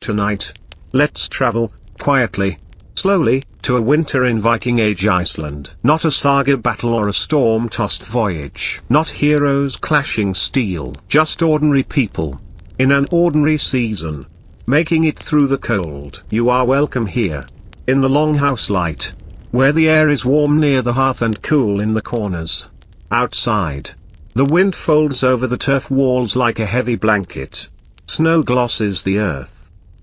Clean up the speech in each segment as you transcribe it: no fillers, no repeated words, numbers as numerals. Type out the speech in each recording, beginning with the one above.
tonight. Let's travel, quietly, slowly, to a winter in Viking-Age Iceland. Not a saga battle or a storm-tossed voyage. Not heroes clashing steel. Just ordinary people. In an ordinary season. Making it through the cold. You are welcome here. In the longhouse light. Where the air is warm near the hearth and cool in the corners. Outside. The wind folds over the turf walls like a heavy blanket. Snow glosses the earth.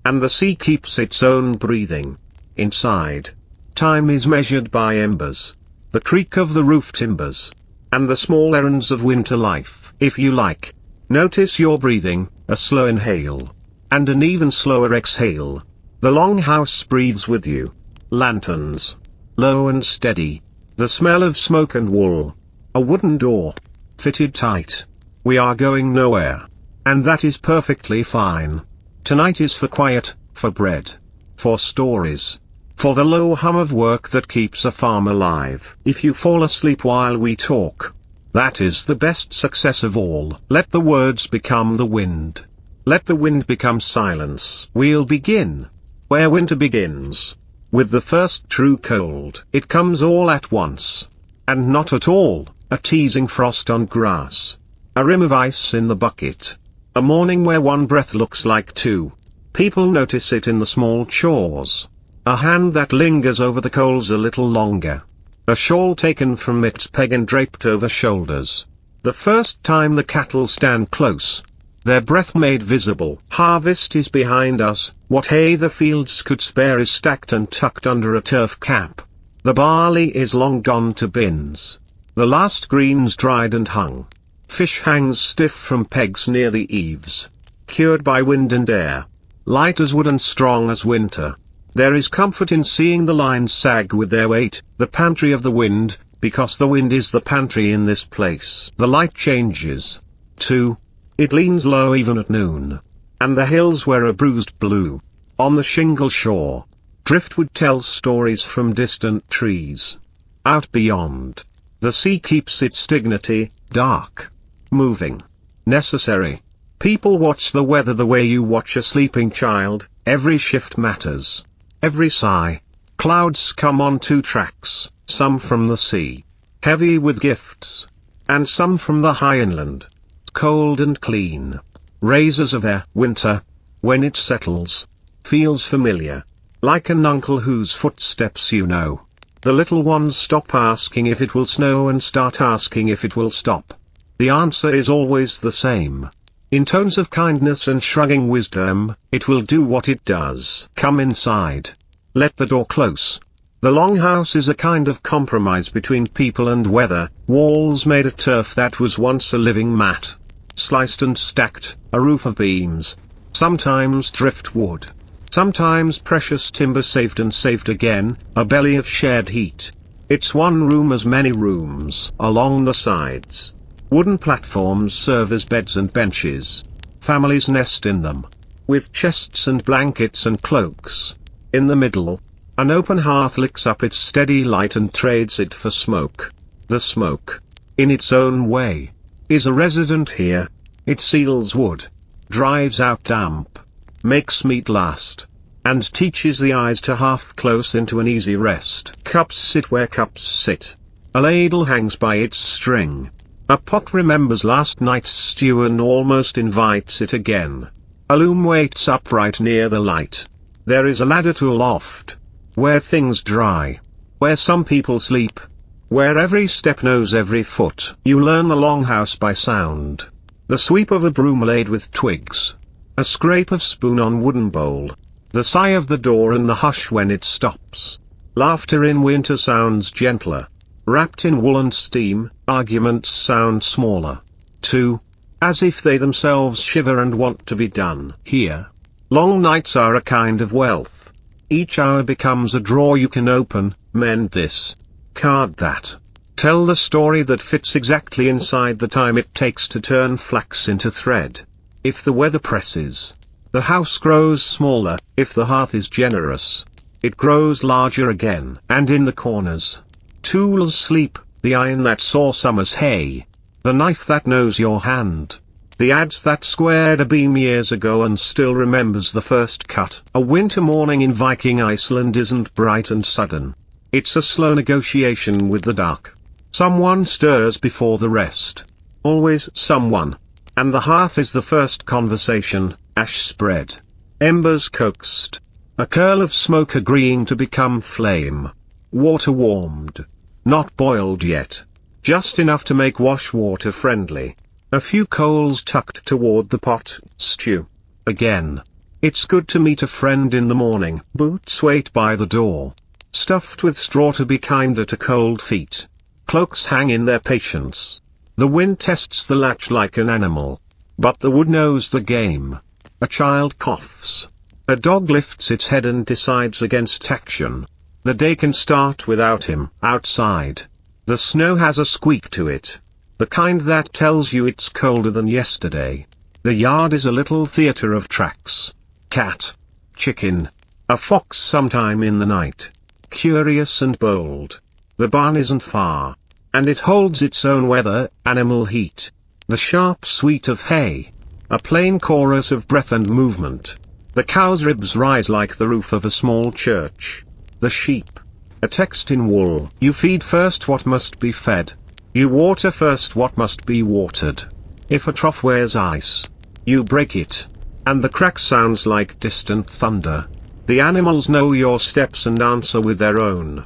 And the sea keeps its own breathing. Inside. Time is measured by embers. The creak of the roof timbers. And the small errands of winter life. If you like. Notice your breathing, a slow inhale. And an even slower exhale. The longhouse breathes with you. Lanterns. Low and steady. The smell of smoke and wool. A wooden door. Fitted tight. We are going nowhere. And that is perfectly fine. Tonight is for quiet, for bread. For stories. For the low hum of work that keeps a farm alive. If you fall asleep while we talk, that is the best success of all. Let the words become the wind. Let the wind become silence. We'll begin where winter begins. With the first true cold. It comes all at once. And not at all, a teasing frost on grass. A rim of ice in the bucket. A morning where one breath looks like two. People notice it in the small chores. A hand that lingers over the coals a little longer. A shawl taken from its peg and draped over shoulders. The first time the cattle stand close. Their breath made visible. Harvest is behind us. What hay the fields could spare is stacked and tucked under a turf cap. The barley is long gone to bins. The last greens dried and hung. Fish hangs stiff from pegs near the eaves. Cured by wind and air. Light as wood and strong as winter. There is comfort in seeing the lines sag with their weight, the pantry of the wind, because the wind is the pantry in this place. The light changes. 2. It leans low even at noon. And the hills wear a bruised blue. On the shingle shore. Driftwood tells stories from distant trees. Out beyond. The sea keeps its dignity, dark. Moving. Necessary. People watch the weather the way you watch a sleeping child. Every shift matters. Every sigh. Clouds come on two tracks, some from the sea. Heavy with gifts. And some from the high inland. Cold and clean. Razors of air. Winter. When it settles. Feels familiar. Like an uncle whose footsteps you know. The little ones stop asking if it will snow and start asking if it will stop. The answer is always the same. In tones of kindness and shrugging wisdom, it will do what it does. Come inside. Let the door close. The longhouse is a kind of compromise between people and weather. Walls made of turf that was once a living mat. Sliced and stacked, a roof of beams. Sometimes driftwood. Sometimes precious timber saved and saved again, a belly of shared heat. It's one room as many rooms. Along the sides. Wooden platforms serve as beds and benches. Families nest in them. With chests and blankets and cloaks. In the middle, an open hearth licks up its steady light and trades it for smoke. The smoke, in its own way, is a resident here. It seals wood, drives out damp, makes meat last, and teaches the eyes to half close into an easy rest. Cups sit where cups sit. A ladle hangs by its string. A pot remembers last night's stew and almost invites it again. A loom waits upright near the light. There is a ladder to a loft. Where things dry. Where some people sleep. Where every step knows every foot. You learn the longhouse by sound. The sweep of a broom laid with twigs. A scrape of spoon on wooden bowl. The sigh of the door and the hush when it stops. Laughter in winter sounds gentler. Wrapped in wool and steam, arguments sound smaller. 2. As if they themselves shiver and want to be done. Here. Long nights are a kind of wealth. Each hour becomes a drawer you can open, mend this. Card that. Tell the story that fits exactly inside the time it takes to turn flax into thread. If the weather presses, the house grows smaller. If the hearth is generous, it grows larger again. And in the corners, tools sleep, the iron that saw summer's hay, the knife that knows your hand, The adze that squared a beam years ago and still remembers the first cut. A winter morning in Viking Iceland isn't bright and sudden. It's a slow negotiation with the dark. Someone stirs before the rest. Always someone. And the hearth is the first conversation, ash spread. Embers coaxed. A curl of smoke agreeing to become flame. Water warmed. Not boiled yet. Just enough to make wash water friendly. A few coals tucked toward the pot, stew. Again. It's good to meet a friend in the morning. Boots wait by the door. Stuffed with straw to be kinder to cold feet. Cloaks hang in their patience. The wind tests the latch like an animal. But the wood knows the game. A child coughs. A dog lifts its head and decides against action. The day can start without him. Outside. The snow has a squeak to it. The kind that tells you it's colder than yesterday. The yard is a little theater of tracks. Cat. Chicken. A fox sometime in the night. Curious and bold. The barn isn't far. And it holds its own weather, animal heat. The sharp sweet of hay. A plain chorus of breath and movement. The cow's ribs rise like the roof of a small church. The sheep. A text in wool. You feed first what must be fed. You water first what must be watered. If a trough wears ice, you break it. And the crack sounds like distant thunder. The animals know your steps and answer with their own.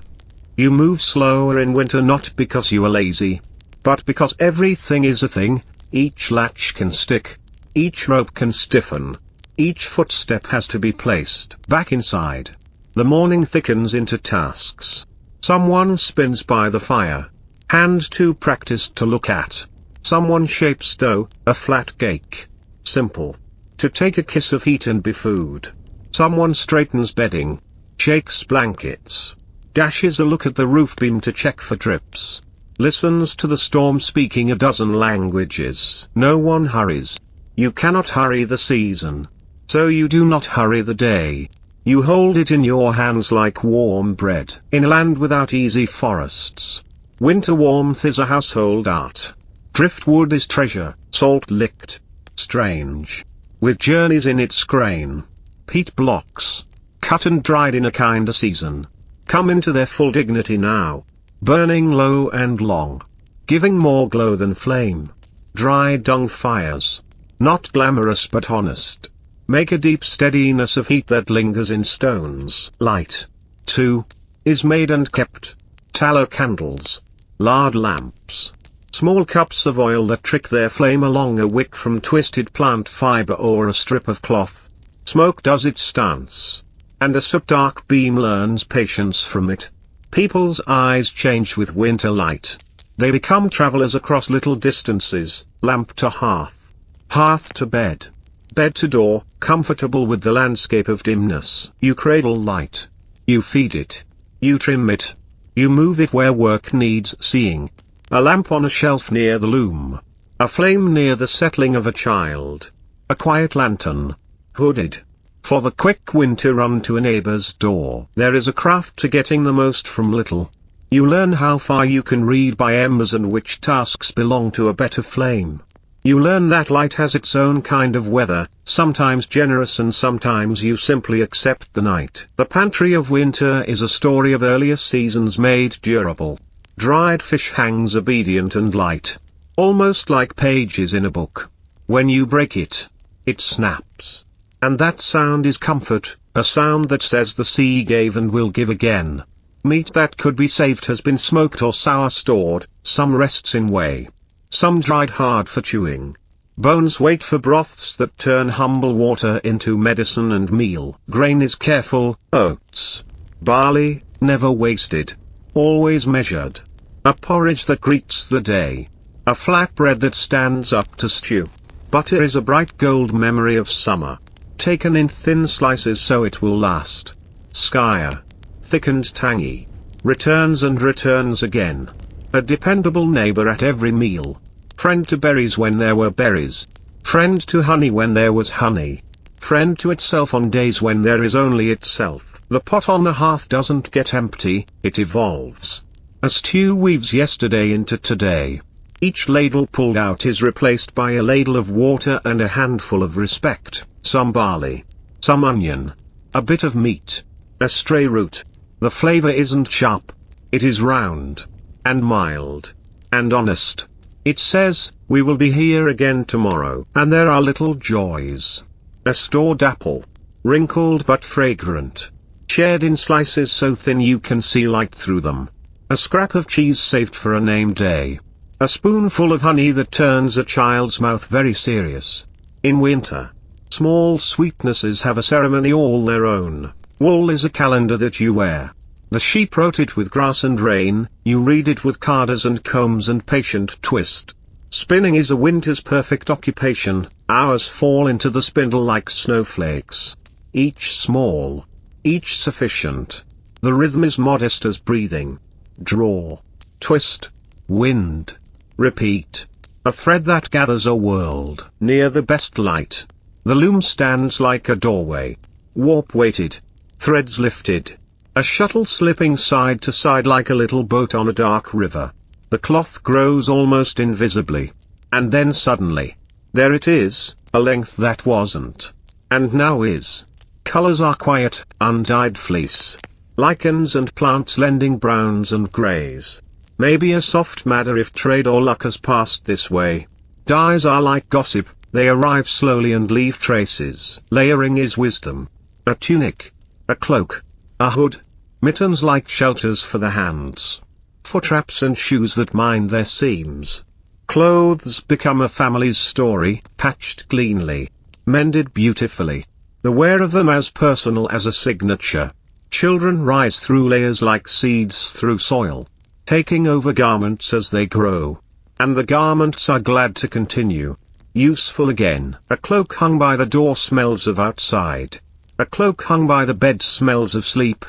You move slower in winter not because you are lazy, but because everything is a thing. Each latch can stick. Each rope can stiffen. Each footstep has to be placed back inside. The morning thickens into tasks. Someone spins by the fire. Hand too practiced to look at. Someone shapes dough, a flat cake. Simple. To take a kiss of heat and be food. Someone straightens bedding. Shakes blankets. Dashes a look at the roof beam to check for drips. Listens to the storm speaking a dozen languages. No one hurries. You cannot hurry the season. So you do not hurry the day. You hold it in your hands like warm bread. In a land without easy forests. Winter warmth is a household art. Driftwood is treasure, salt-licked. Strange. With journeys in its grain. Peat blocks. Cut and dried in a kinder season. Come into their full dignity now. Burning low and long. Giving more glow than flame. Dry dung fires. Not glamorous but honest. Make a deep steadiness of heat that lingers in stones. Light, too, is made and kept. Tallow candles. Lard lamps. Small cups of oil that trick their flame along a wick from twisted plant fiber or a strip of cloth. Smoke does its dance. And a subdark beam learns patience from it. People's eyes change with winter light. They become travelers across little distances, lamp to hearth. Hearth to bed. Bed to door, comfortable with the landscape of dimness. You cradle light. You feed it. You trim it. You move it where work needs seeing. A lamp on a shelf near the loom. A flame near the settling of a child. A quiet lantern. Hooded. For the quick winter run to a neighbor's door. There is a craft to getting the most from little. You learn how far you can read by embers and which tasks belong to a better flame. You learn that light has its own kind of weather, sometimes generous and sometimes you simply accept the night. The pantry of winter is a story of earlier seasons made durable. Dried fish hangs obedient and light. Almost like pages in a book. When you break it, it snaps. And that sound is comfort, a sound that says the sea gave and will give again. Meat that could be saved has been smoked or sour stored, some rests in whey. Some dried hard for chewing. Bones wait for broths that turn humble water into medicine and meal. Grain is careful, oats. Barley, never wasted. Always measured. A porridge that greets the day. A flatbread that stands up to stew. Butter is a bright gold memory of summer. Taken in thin slices so it will last. Skyer. Thick and tangy. Returns and returns again. A dependable neighbor at every meal. Friend to berries when there were berries. Friend to honey when there was honey. Friend to itself on days when there is only itself. The pot on the hearth doesn't get empty, it evolves. A stew weaves yesterday into today. Each ladle pulled out is replaced by a ladle of water and a handful of respect, some barley, some onion, a bit of meat, a stray root. The flavor isn't sharp. It is round, and mild, and honest. It says, we will be here again tomorrow. And there are little joys. A stored apple, wrinkled but fragrant, shared in slices so thin you can see light through them. A scrap of cheese saved for a name day. A spoonful of honey that turns a child's mouth very serious. In winter, small sweetnesses have a ceremony all their own. Wool is a calendar that you wear. The sheep wrote it with grass and rain, you read it with carders and combs and patient twist. Spinning is a winter's perfect occupation, hours fall into the spindle like snowflakes. Each small, each sufficient. The rhythm is modest as breathing. Draw, twist, wind, repeat. A thread that gathers a world near the best light. The loom stands like a doorway. Warp weighted, threads lifted. A shuttle slipping side to side like a little boat on a dark river. The cloth grows almost invisibly. And then suddenly, there it is, a length that wasn't. And now is. Colors are quiet, undyed fleece. Lichens and plants lending browns and greys. Maybe a soft madder if trade or luck has passed this way. Dyes are like gossip, they arrive slowly and leave traces. Layering is wisdom. A tunic, a cloak, a hood, mittens like shelters for the hands. For traps and shoes that mind their seams. Clothes become a family's story, patched cleanly, mended beautifully. The wear of them as personal as a signature. Children rise through layers like seeds through soil, taking over garments as they grow. And the garments are glad to continue. Useful again. A cloak hung by the door smells of outside. A cloak hung by the bed smells of sleep.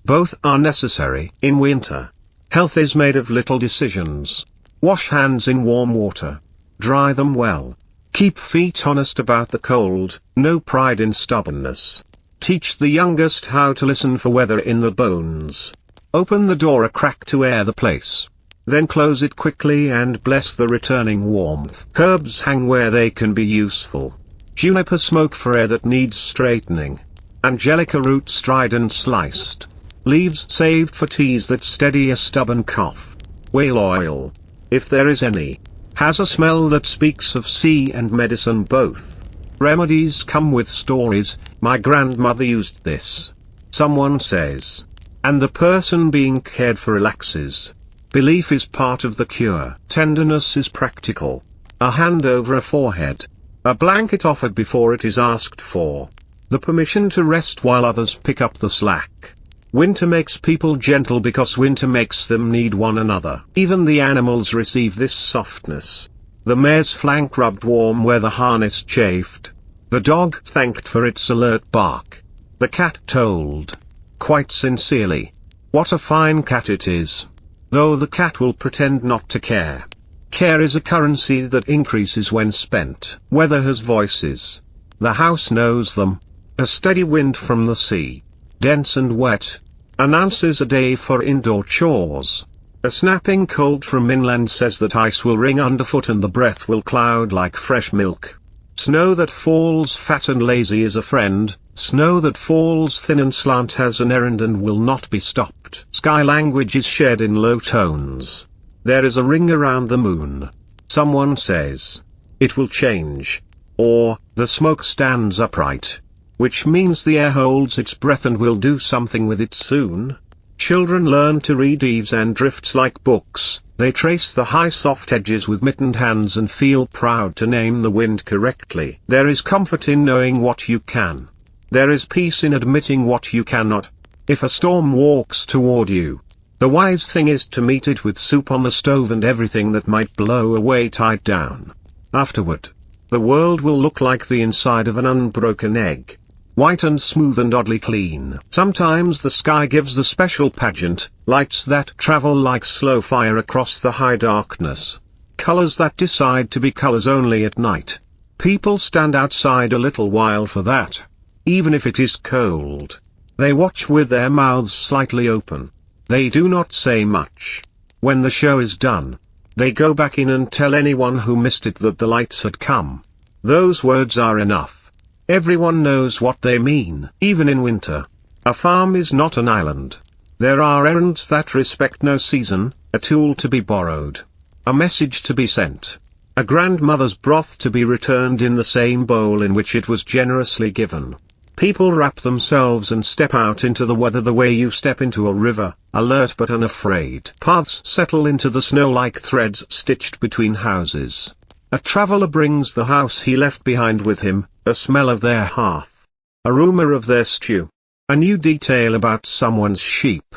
Both are necessary in winter. Health is made of little decisions. Wash hands in warm water. Dry them well. Keep feet honest about the cold, no pride in stubbornness. Teach the youngest how to listen for weather in the bones. Open the door a crack to air the place. Then close it quickly and bless the returning warmth. Herbs hang where they can be useful. Juniper smoke for air that needs straightening. Angelica roots dried and sliced. Leaves saved for teas that steady a stubborn cough. Whale oil, if there is any, has a smell that speaks of sea and medicine both. Remedies come with stories, my grandmother used this. Someone says. And the person being cared for relaxes. Belief is part of the cure. Tenderness is practical. A hand over a forehead. A blanket offered before it is asked for. The permission to rest while others pick up the slack. Winter makes people gentle because winter makes them need one another. Even the animals receive this softness. The mare's flank rubbed warm where the harness chafed. The dog thanked for its alert bark. The cat told, quite sincerely, what a fine cat it is. Though the cat will pretend not to care. Care is a currency that increases when spent. Weather has voices. The house knows them. A steady wind from the sea, dense and wet, announces a day for indoor chores. A snapping cold from inland says that ice will ring underfoot and the breath will cloud like fresh milk. Snow that falls fat and lazy is a friend, snow that falls thin and slant has an errand and will not be stopped. Sky language is shared in low tones. There is a ring around the moon. Someone says, it will change. Or, the smoke stands upright. Which means the air holds its breath and will do something with it soon. Children learn to read eaves and drifts like books. They trace the high soft edges with mittened hands and feel proud to name the wind correctly. There is comfort in knowing what you can. There is peace in admitting what you cannot. If a storm walks toward you, the wise thing is to meet it with soup on the stove and everything that might blow away tied down. Afterward, the world will look like the inside of an unbroken egg. White and smooth and oddly clean. Sometimes the sky gives the special pageant, lights that travel like slow fire across the high darkness. Colors that decide to be colors only at night. People stand outside a little while for that. Even if it is cold. They watch with their mouths slightly open. They do not say much. When the show is done, They go back in and tell anyone who missed it that the lights had come. Those words are enough. Everyone knows what they mean. Even in winter. A farm is not an island. There are errands that respect no season, a tool to be borrowed. A message to be sent. A grandmother's broth to be returned in the same bowl in which it was generously given. People wrap themselves and step out into the weather the way you step into a river, alert but unafraid. Paths settle into the snow like threads stitched between houses. A traveler brings the house he left behind with him, a smell of their hearth. A rumor of their stew. A new detail about someone's sheep.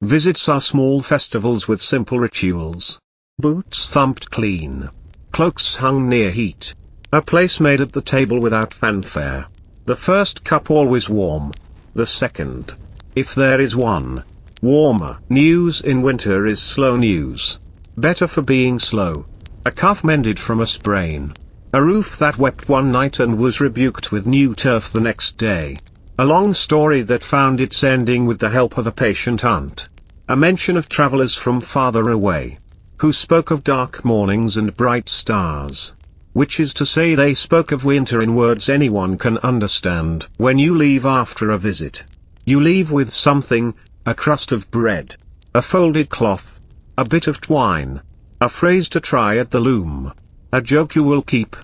Visits are small festivals with simple rituals. Boots thumped clean. Cloaks hung near heat. A place made at the table without fanfare. The first cup always warm. The second, if there is one, warmer. News in winter is slow news. Better for being slow. A calf mended from a sprain. A roof that wept one night and was rebuked with new turf the next day. A long story that found its ending with the help of a patient aunt. A mention of travelers from farther away, who spoke of dark mornings and bright stars. Which is to say they spoke of winter in words anyone can understand. When you leave after a visit, you leave with something, a crust of bread, a folded cloth, a bit of twine, a phrase to try at the loom, a joke you will keep.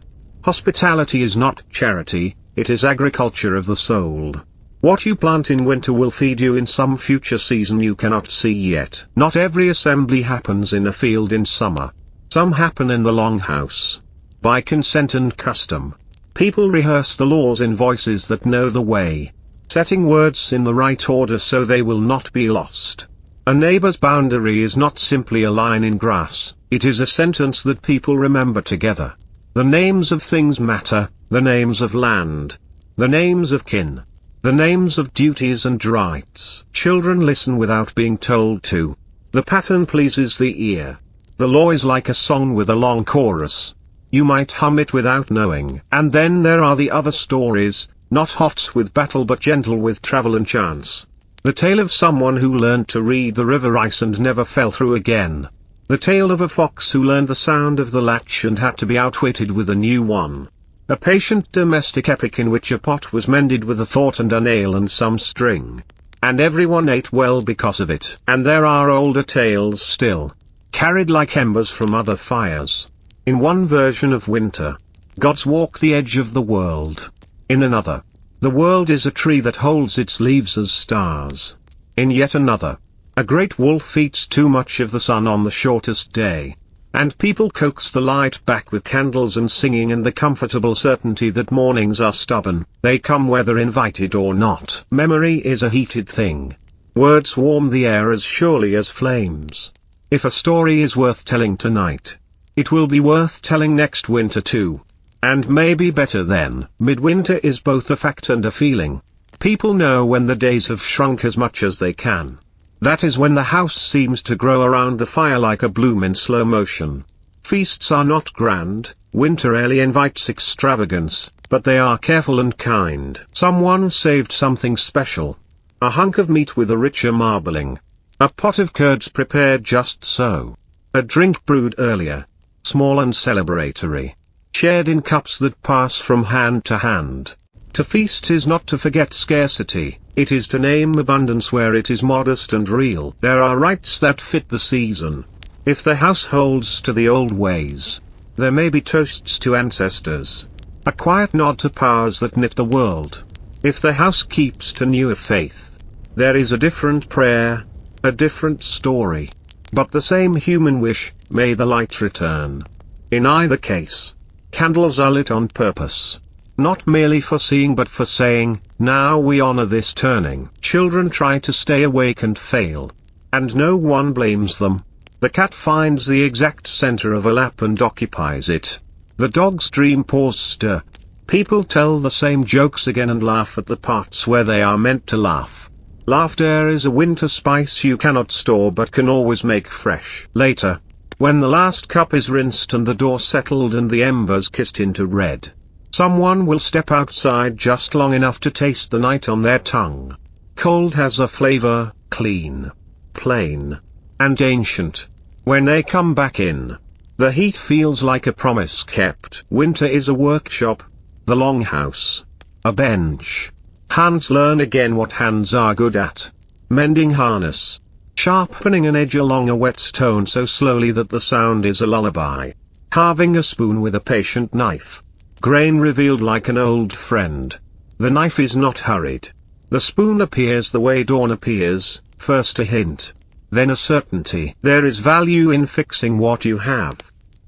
Hospitality is not charity, it is agriculture of the soul. What you plant in winter will feed you in some future season you cannot see yet. Not every assembly happens in a field in summer. Some happen in the longhouse. By consent and custom. People rehearse the laws in voices that know the way, setting words in the right order so they will not be lost. A neighbor's boundary is not simply a line in grass, it is a sentence that people remember together. The names of things matter, the names of land, the names of kin, the names of duties and rights. Children listen without being told to. The pattern pleases the ear. The law is like a song with a long chorus. You might hum it without knowing. And then there are the other stories, not hot with battle but gentle with travel and chance. The tale of someone who learned to read the river ice and never fell through again. The tale of a fox who learned the sound of the latch and had to be outwitted with a new one. A patient domestic epic in which a pot was mended with a thought and a nail and some string. And everyone ate well because of it. And there are older tales still, carried like embers from other fires. In one version of winter, gods walk the edge of the world. In another, the world is a tree that holds its leaves as stars. In yet another, a great wolf eats too much of the sun on the shortest day. And people coax the light back with candles and singing and the comfortable certainty that mornings are stubborn, they come whether invited or not. Memory is a heated thing. Words warm the air as surely as flames. If a story is worth telling tonight, it will be worth telling next winter too. And maybe better then. Midwinter is both a fact and a feeling. People know when the days have shrunk as much as they can. That is when the house seems to grow around the fire like a bloom in slow motion. Feasts are not grand, winter rarely invites extravagance, but they are careful and kind. Someone saved something special. A hunk of meat with a richer marbling. A pot of curds prepared just so. A drink brewed earlier. Small and celebratory. Shared in cups that pass from hand to hand. To feast is not to forget scarcity, it is to name abundance where it is modest and real. There are rites that fit the season. If the house holds to the old ways, there may be toasts to ancestors. A quiet nod to powers that knit the world. If the house keeps to newer faith, there is a different prayer, a different story. But the same human wish, may the light return. In either case, candles are lit on purpose. Not merely for seeing but for saying, now we honor this turning. Children try to stay awake and fail. And no one blames them. The cat finds the exact center of a lap and occupies it. The dog's dream paws stir. People tell the same jokes again and laugh at the parts where they are meant to laugh. Laughter is a winter spice you cannot store but can always make fresh. Later, when the last cup is rinsed and the door settled and the embers kissed into red, someone will step outside just long enough to taste the night on their tongue. Cold has a flavor, clean, plain, and ancient. When they come back in, The heat feels like a promise kept. Winter is a workshop. The longhouse. A bench. Hands learn again what hands are good at. Mending harness. Sharpening an edge along a wet stone so slowly that the sound is a lullaby. Carving a spoon with a patient knife. Grain revealed like an old friend. The knife is not hurried. The spoon appears the way dawn appears, first a hint, then a certainty. There is value in fixing what you have.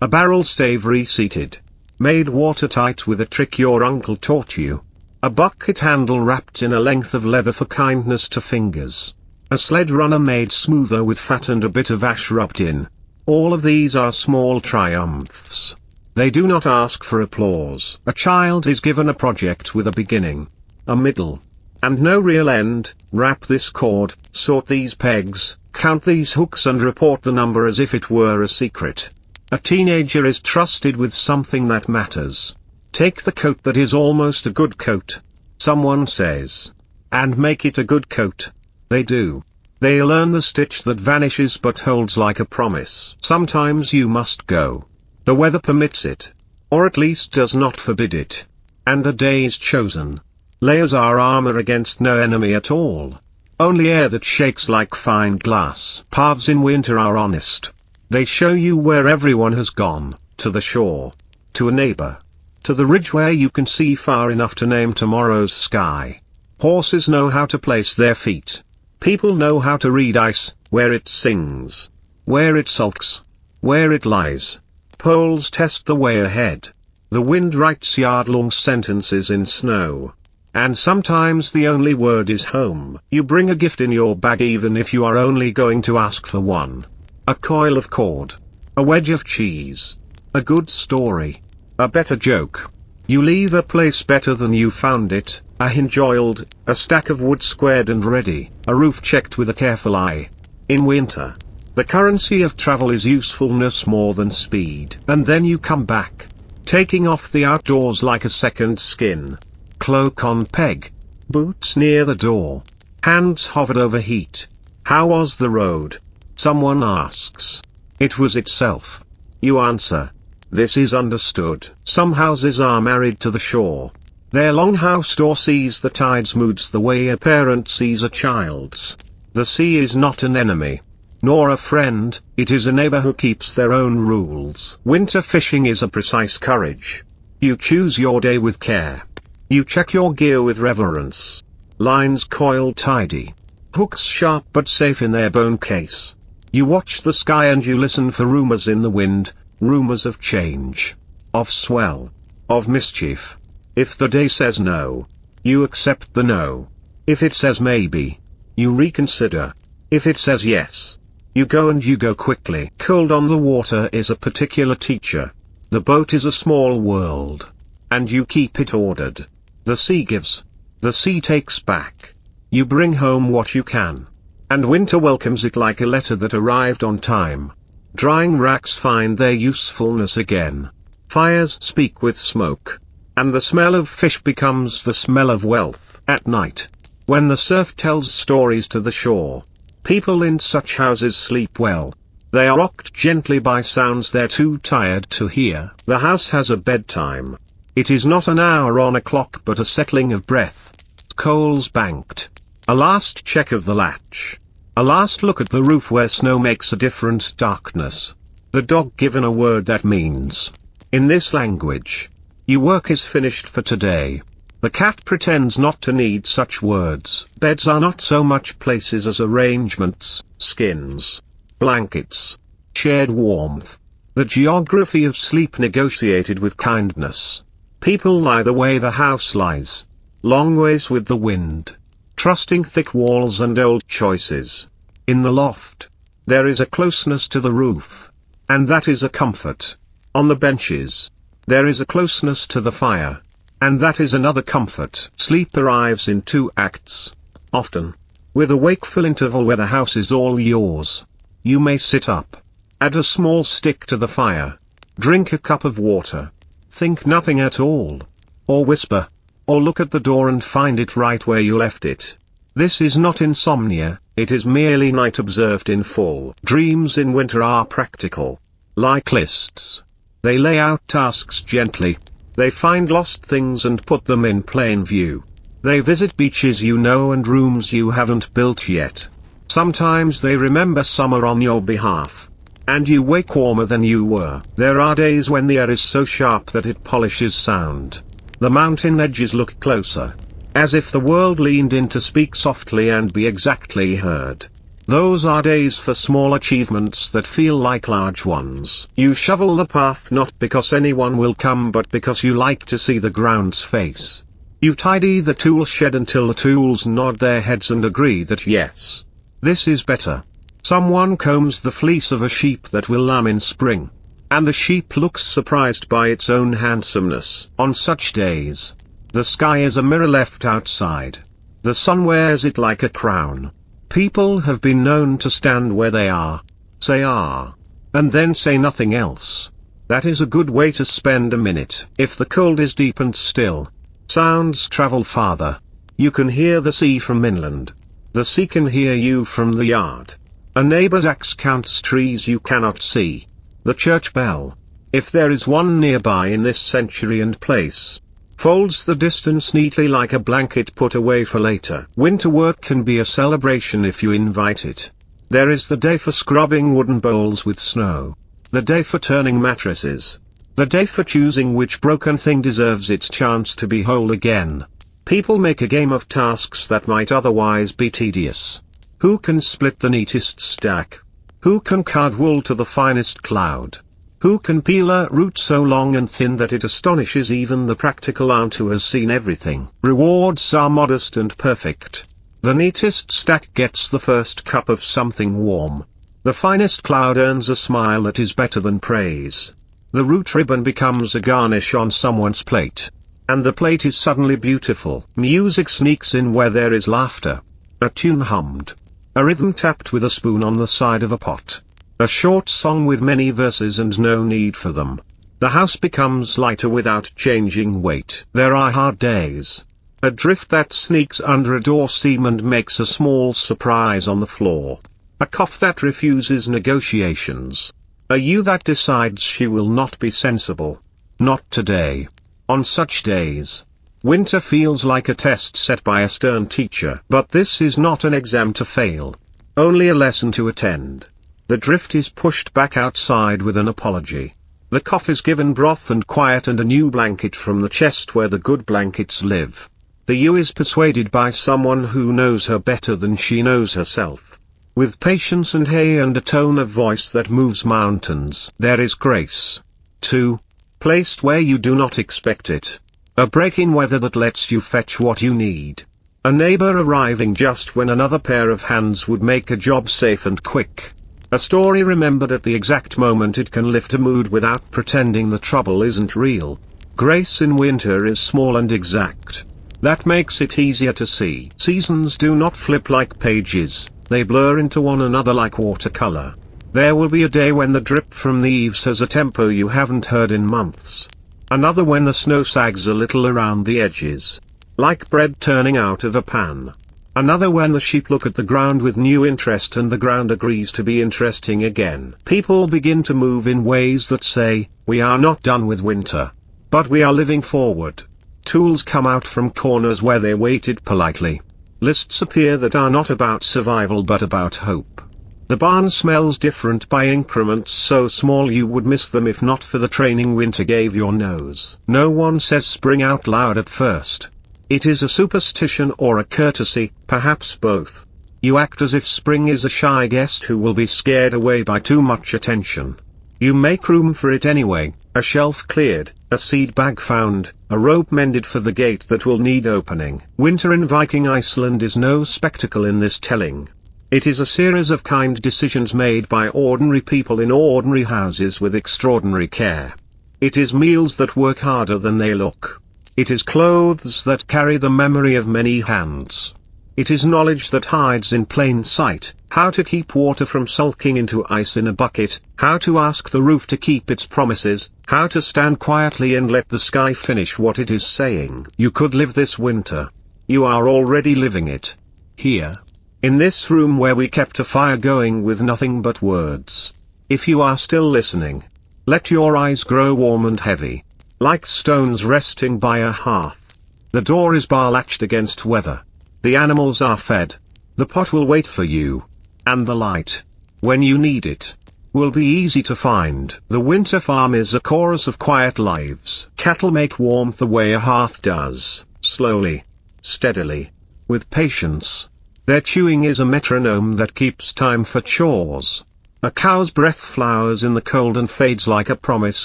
A barrel stave reseated. Made watertight with a trick your uncle taught you. A bucket handle wrapped in a length of leather for kindness to fingers. A sled runner made smoother with fat and a bit of ash rubbed in. All of these are small triumphs. They do not ask for applause. A child is given a project with a beginning, a middle, and no real end. Wrap this cord, sort these pegs, count these hooks and report the number as if it were a secret. A teenager is trusted with something that matters. Take the coat that is almost a good coat, someone says, and make it a good coat. They do. They learn the stitch that vanishes but holds like a promise. Sometimes you must go. The weather permits it, or at least does not forbid it. And a day is chosen. Layers are armor against no enemy at all. Only air that shakes like fine glass. Paths in winter are honest. They show you where everyone has gone, to the shore, to a neighbor, to the ridge where you can see far enough to name tomorrow's sky. Horses know how to place their feet. People know how to read ice, where it sings, where it sulks, where it lies. Poles test the way ahead. The wind writes yard-long sentences in snow. And sometimes the only word is home. You bring a gift in your bag even if you are only going to ask for one. A coil of cord. A wedge of cheese. A good story. A better joke. You leave a place better than you found it, a hinge oiled, a stack of wood squared and ready, a roof checked with a careful eye. In winter, the currency of travel is usefulness more than speed. And then you come back, taking off the outdoors like a second skin. Cloak on peg. Boots near the door. Hands hovered over heat. How was the road? Someone asks. It was itself. You answer. This is understood. Some houses are married to the shore. Their longhouse door sees the tide's moods the way a parent sees a child's. The sea is not an enemy, nor a friend, it is a neighbor who keeps their own rules. Winter fishing is a precise courage. You choose your day with care. You check your gear with reverence. Lines coiled tidy. Hooks sharp but safe in their bone case. You watch the sky and you listen for rumors in the wind, rumors of change, of swell, of mischief. If the day says no, you accept the no. If it says maybe, you reconsider. If it says yes, you go and you go quickly. Cold on the water is a particular teacher. The boat is a small world. And you keep it ordered. The sea gives. The sea takes back. You bring home what you can. And winter welcomes it like a letter that arrived on time. Drying racks find their usefulness again. Fires speak with smoke. And the smell of fish becomes the smell of wealth. At night, when the surf tells stories to the shore, people in such houses sleep well. They are rocked gently by sounds they're too tired to hear. The house has a bedtime. It is not an hour on a clock but a settling of breath. Coals banked. A last check of the latch. A last look at the roof where snow makes a different darkness. The dog given a word that means, in this language, your work is finished for today. The cat pretends not to need such words. Beds are not so much places as arrangements, skins, blankets, shared warmth. The geography of sleep negotiated with kindness. People lie the way the house lies. Long ways with the wind. Trusting thick walls and old choices. In the loft, there is a closeness to the roof. And that is a comfort. On the benches, there is a closeness to the fire. And that is another comfort. Sleep arrives in 2 acts. Often, with a wakeful interval where the house is all yours. You may sit up. Add a small stick to the fire. Drink a cup of water. Think nothing at all. Or whisper. Or look at the door and find it right where you left it. This is not insomnia, it is merely night observed in full. Dreams in winter are practical. like lists. They lay out tasks gently. They find lost things and put them in plain view. They visit beaches you know and rooms you haven't built yet. Sometimes they remember summer on your behalf. And you wake warmer than you were. There are days when the air is so sharp that it polishes sound. The mountain edges look closer, as if the world leaned in to speak softly and be exactly heard. Those are days for small achievements that feel like large ones. You shovel the path not because anyone will come but because you like to see the ground's face. You tidy the tool shed until the tools nod their heads and agree that yes, this is better. Someone combs the fleece of a sheep that will lamb in spring. And the sheep looks surprised by its own handsomeness. On such days, the sky is a mirror left outside. The sun wears it like a crown. People have been known to stand where they are, say ah, and then say nothing else. That is a good way to spend a minute. If the cold is deep and still, sounds travel farther. You can hear the sea from inland. The sea can hear you from the yard. A neighbor's axe counts trees you cannot see. The church bell, if there is one nearby in this century and place, folds the distance neatly like a blanket put away for later. Winter work can be a celebration if you invite it. There is the day for scrubbing wooden bowls with snow. The day for turning mattresses. The day for choosing which broken thing deserves its chance to be whole again. People make a game of tasks that might otherwise be tedious. Who can split the neatest stack? Who can card wool to the finest cloud? Who can peel a root so long and thin that it astonishes even the practical aunt who has seen everything? Rewards are modest and perfect. The neatest stack gets the first cup of something warm. The finest cloud earns a smile that is better than praise. The root ribbon becomes a garnish on someone's plate. And the plate is suddenly beautiful. Music sneaks in where there is laughter. A tune hummed. A rhythm tapped with a spoon on the side of a pot. A short song with many verses and no need for them. The house becomes lighter without changing weight. There are hard days. A drift that sneaks under a door seam and makes a small surprise on the floor. A cough that refuses negotiations. A you that decides she will not be sensible. Not today. On such days, winter feels like a test set by a stern teacher. But this is not an exam to fail. Only a lesson to attend. The drift is pushed back outside with an apology. The cough is given broth and quiet and a new blanket from the chest where the good blankets live. The you is persuaded by someone who knows her better than she knows herself. With patience and hay and a tone of voice that moves mountains. There is grace, too, placed where you do not expect it. A break in weather that lets you fetch what you need. A neighbor arriving just when another pair of hands would make a job safe and quick. A story remembered at the exact moment it can lift a mood without pretending the trouble isn't real. Grace in winter is small and exact. That makes it easier to see. Seasons do not flip like pages, they blur into one another like watercolor. There will be a day when the drip from the eaves has a tempo you haven't heard in months. Another when the snow sags a little around the edges, like bread turning out of a pan. Another when the sheep look at the ground with new interest and the ground agrees to be interesting again. People begin to move in ways that say, we are not done with winter, but we are living forward. Tools come out from corners where they waited politely. Lists appear that are not about survival but about hope. The barn smells different by increments so small you would miss them if not for the training winter gave your nose. No one says spring out loud at first. It is a superstition or a courtesy, perhaps both. You act as if spring is a shy guest who will be scared away by too much attention. You make room for it anyway, a shelf cleared, a seed bag found, a rope mended for the gate that will need opening. Winter in Viking Iceland is no spectacle in this telling. It is a series of kind decisions made by ordinary people in ordinary houses with extraordinary care. It is meals that work harder than they look. It is clothes that carry the memory of many hands. It is knowledge that hides in plain sight, how to keep water from sulking into ice in a bucket, how to ask the roof to keep its promises, how to stand quietly and let the sky finish what it is saying. You could live this winter. You are already living it. Here. In this room where we kept a fire going with nothing but words. If you are still listening, let your eyes grow warm and heavy, like stones resting by a hearth. The door is bar-latched against weather. The animals are fed. The pot will wait for you. And the light, when you need it, will be easy to find. The winter farm is a chorus of quiet lives. Cattle make warmth the way a hearth does, slowly, steadily, with patience. Their chewing is a metronome that keeps time for chores. A cow's breath flowers in the cold and fades like a promise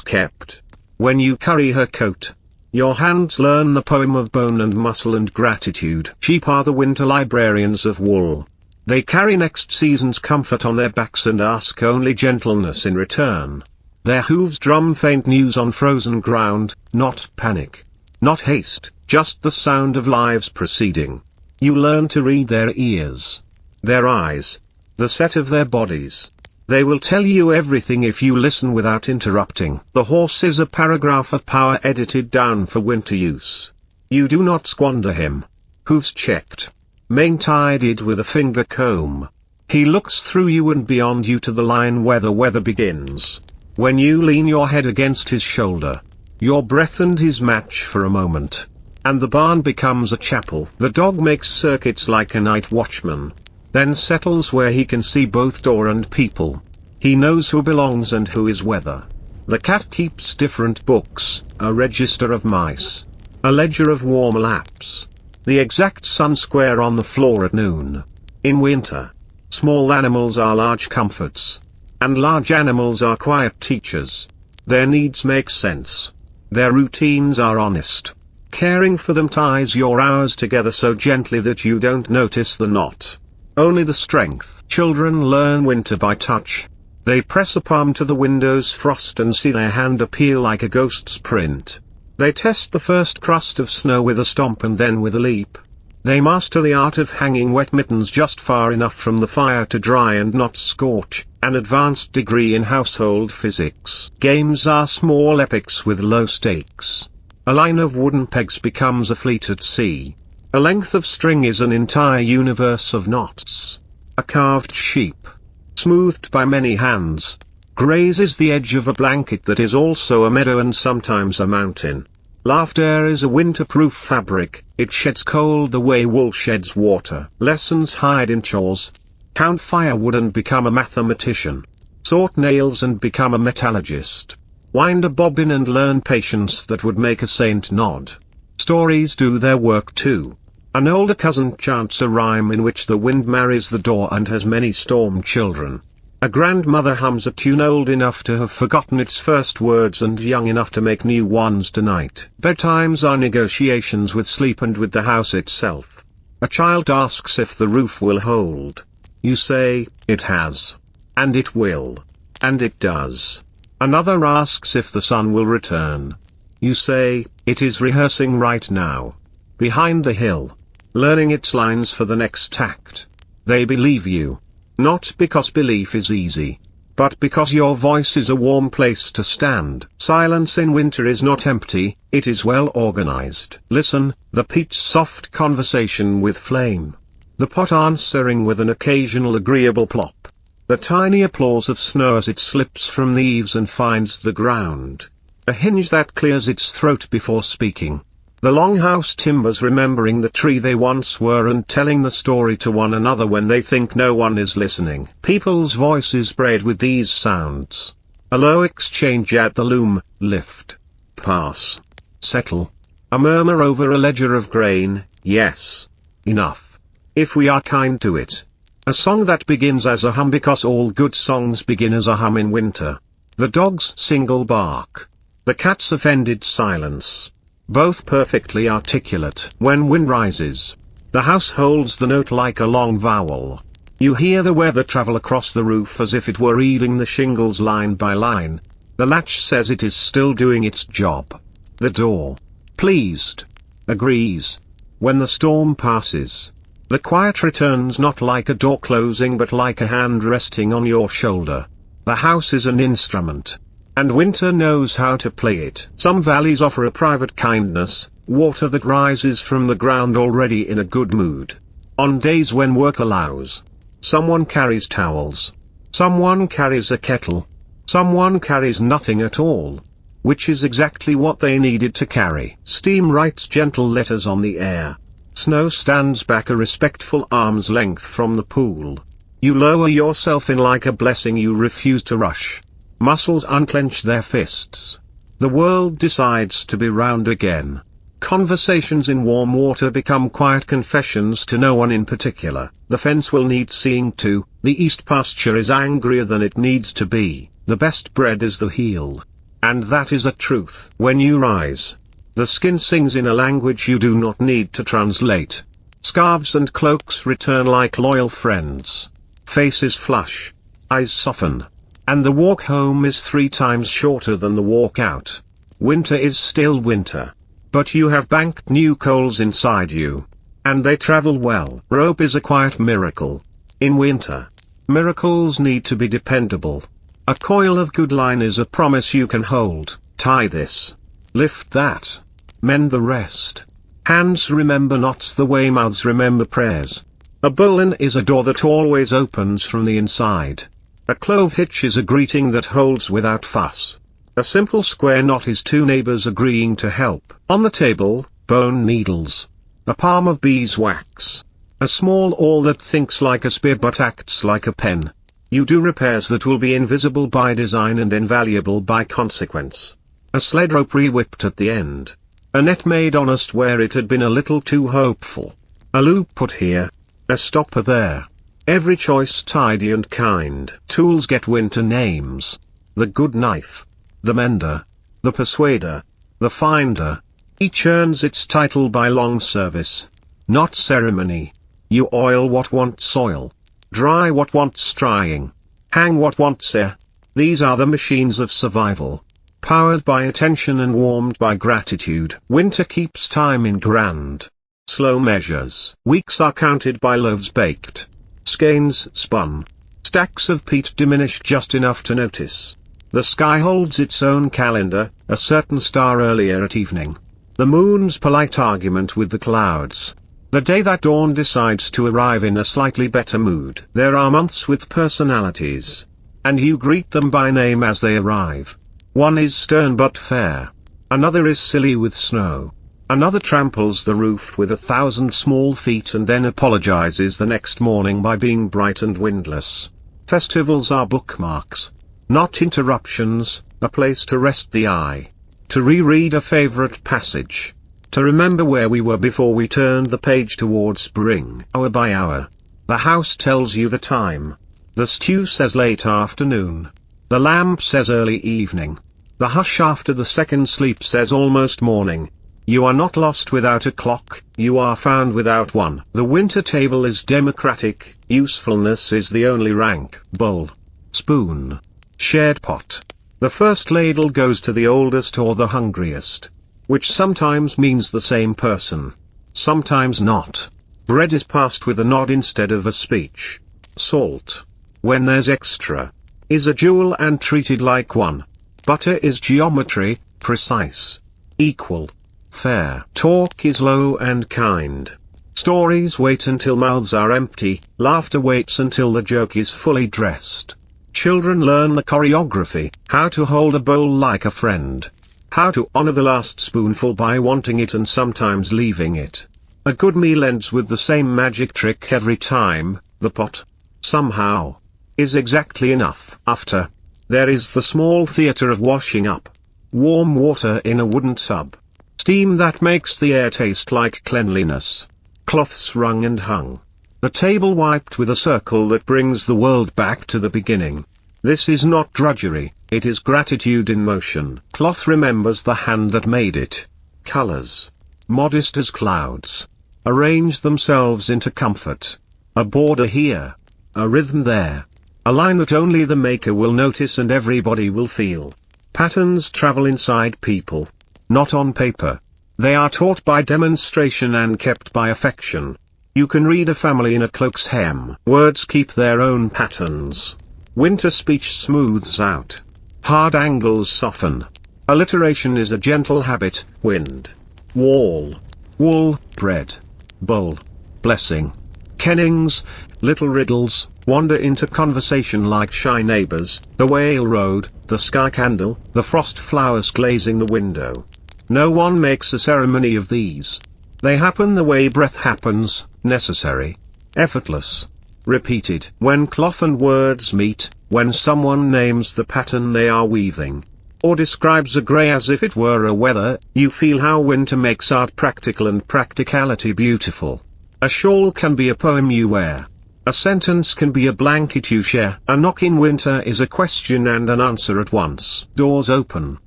kept. When you curry her coat, your hands learn the poem of bone and muscle and gratitude. Sheep are the winter librarians of wool. They carry next season's comfort on their backs and ask only gentleness in return. Their hooves drum faint news on frozen ground, not panic, not haste, just the sound of lives proceeding. You learn to read their ears, their eyes, the set of their bodies. They will tell you everything if you listen without interrupting. The horse is a paragraph of power edited down for winter use. You do not squander him. Hooves checked, mane tidied with a finger comb. He looks through you and beyond you to the line where the weather begins. When you lean your head against his shoulder, your breath and his match for a moment, and the barn becomes a chapel. The dog makes circuits like a night watchman, then settles where he can see both door and people. He knows who belongs and who is weather. The cat keeps different books, a register of mice, a ledger of warm laps, the exact sun square on the floor at noon. In winter, small animals are large comforts, and large animals are quiet teachers. Their needs make sense. Their routines are honest. Caring for them ties your hours together so gently that you don't notice the knot, only the strength. Children learn winter by touch. They press a palm to the window's frost and see their hand appear like a ghost's print. They test the first crust of snow with a stomp and then with a leap. They master the art of hanging wet mittens just far enough from the fire to dry and not scorch, an advanced degree in household physics. Games are small epics with low stakes. A line of wooden pegs becomes a fleet at sea. A length of string is an entire universe of knots. A carved sheep, smoothed by many hands, grazes the edge of a blanket that is also a meadow and sometimes a mountain. Laughter is a winter-proof fabric, it sheds cold the way wool sheds water. Lessons hide in chores. Count firewood and become a mathematician. Sort nails and become a metallurgist. Wind a bobbin and learn patience that would make a saint nod. Stories do their work too. An older cousin chants a rhyme in which the wind marries the door and has many storm children. A grandmother hums a tune old enough to have forgotten its first words and young enough to make new ones tonight. Bedtimes are negotiations with sleep and with the house itself. A child asks if the roof will hold. You say, it has. And it will. And it does. Another asks if the sun will return. You say, it is rehearsing right now. Behind the hill, learning its lines for the next act. They believe you. Not because belief is easy, but because your voice is a warm place to stand. Silence in winter is not empty, it is well organized. Listen, the peat's soft conversation with flame. The pot answering with an occasional agreeable plop. The tiny applause of snow as it slips from the eaves and finds the ground. A hinge that clears its throat before speaking. The longhouse timbers remembering the tree they once were and telling the story to one another when they think no one is listening. People's voices braid with these sounds. A low exchange at the loom, lift, pass, settle. A murmur over a ledger of grain, yes, enough. If we are kind to it. A song that begins as a hum because all good songs begin as a hum in winter. The dog's single bark. The cat's offended silence. Both perfectly articulate. When wind rises, the house holds the note like a long vowel. You hear the weather travel across the roof as if it were reading the shingles line by line. The latch says it is still doing its job. The door, pleased, agrees. When the storm passes, the quiet returns not like a door closing but like a hand resting on your shoulder. The house is an instrument. And winter knows how to play it. Some valleys offer a private kindness, water that rises from the ground already in a good mood. On days when work allows, someone carries towels. Someone carries a kettle. Someone carries nothing at all. Which is exactly what they needed to carry. Steam writes gentle letters on the air. Snow stands back a respectful arm's length from the pool. You lower yourself in like a blessing, you refuse to rush. Muscles unclench their fists. The world decides to be round again. Conversations in warm water become quiet confessions to no one in particular. The fence will need seeing to. The east pasture is angrier than it needs to be. The best bread is the heel. And that is a truth. When you rise, the skin sings in a language you do not need to translate. Scarves and cloaks return like loyal friends. Faces flush. Eyes soften. And the walk home is 3 times shorter than the walk out. Winter is still winter. But you have banked new coals inside you. And they travel well. Rope is a quiet miracle. In winter, miracles need to be dependable. A coil of good line is a promise you can hold. Tie this. Lift that. Mend the rest. Hands remember knots the way mouths remember prayers. A bowline is a door that always opens from the inside. A clove hitch is a greeting that holds without fuss. A simple square knot is 2 neighbors agreeing to help. On the table, bone needles. A palm of beeswax. A small awl that thinks like a spear but acts like a pen. You do repairs that will be invisible by design and invaluable by consequence. A sled rope re-whipped at the end. A net made honest where it had been a little too hopeful. A loop put here. A stopper there. Every choice tidy and kind. Tools get winter names. The good knife. The mender. The persuader. The finder. Each earns its title by long service. Not ceremony. You oil what wants oil. Dry what wants drying. Hang what wants air. These are the machines of survival. Powered by attention and warmed by gratitude. Winter keeps time in grand, slow measures. Weeks are counted by loaves baked. Skeins spun. Stacks of peat diminished just enough to notice. The sky holds its own calendar, a certain star earlier at evening. The moon's polite argument with the clouds. The day that dawn decides to arrive in a slightly better mood. There are months with personalities. And you greet them by name as they arrive. One is stern but fair. Another is silly with snow. Another tramples the roof with 1,000 small feet and then apologizes the next morning by being bright and windless. Festivals are bookmarks. Not interruptions, a place to rest the eye. To reread a favorite passage. To remember where we were before we turned the page toward spring. Hour by hour. The house tells you the time. The stew says late afternoon. The lamp says early evening. The hush after the second sleep says almost morning. You are not lost without a clock, you are found without one. The winter table is democratic, usefulness is the only rank. Bowl. Spoon. Shared pot. The first ladle goes to the oldest or the hungriest. Which sometimes means the same person. Sometimes not. Bread is passed with a nod instead of a speech. Salt, when there's extra, is a jewel and treated like one. Butter is geometry, precise, equal, fair. Talk is low and kind. Stories wait until mouths are empty, laughter waits until the joke is fully dressed. Children learn the choreography, how to hold a bowl like a friend. How to honor the last spoonful by wanting it and sometimes leaving it. A good meal ends with the same magic trick every time. The pot, somehow, is exactly enough. After, there is the small theater of washing up. Warm water in a wooden tub. Steam that makes the air taste like cleanliness. Cloths wrung and hung. The table wiped with a circle that brings the world back to the beginning. This is not drudgery, it is gratitude in motion. Cloth remembers the hand that made it. Colors, modest as clouds, arrange themselves into comfort. A border here, a rhythm there, a line that only the maker will notice and everybody will feel. Patterns travel inside people, not on paper. They are taught by demonstration and kept by affection. You can read a family in a cloak's hem. Words keep their own patterns. Winter speech smooths out. Hard angles soften. Alliteration is a gentle habit. Wind. Wall. Wool. Bread. Bowl. Blessing. Kennings, Little riddles wander into conversation like shy neighbors: the whale road, the sky candle, the frost flowers glazing the window. No one makes a ceremony of these. They happen the way breath happens, necessary, effortless, repeated. When cloth and words meet, when someone names the pattern they are weaving, or describes a grey as if it were a weather, you feel how winter makes art practical and practicality beautiful. A shawl can be a poem you wear. A sentence can be a blanket you share. A knock in winter is a question and an answer at once. Doors open.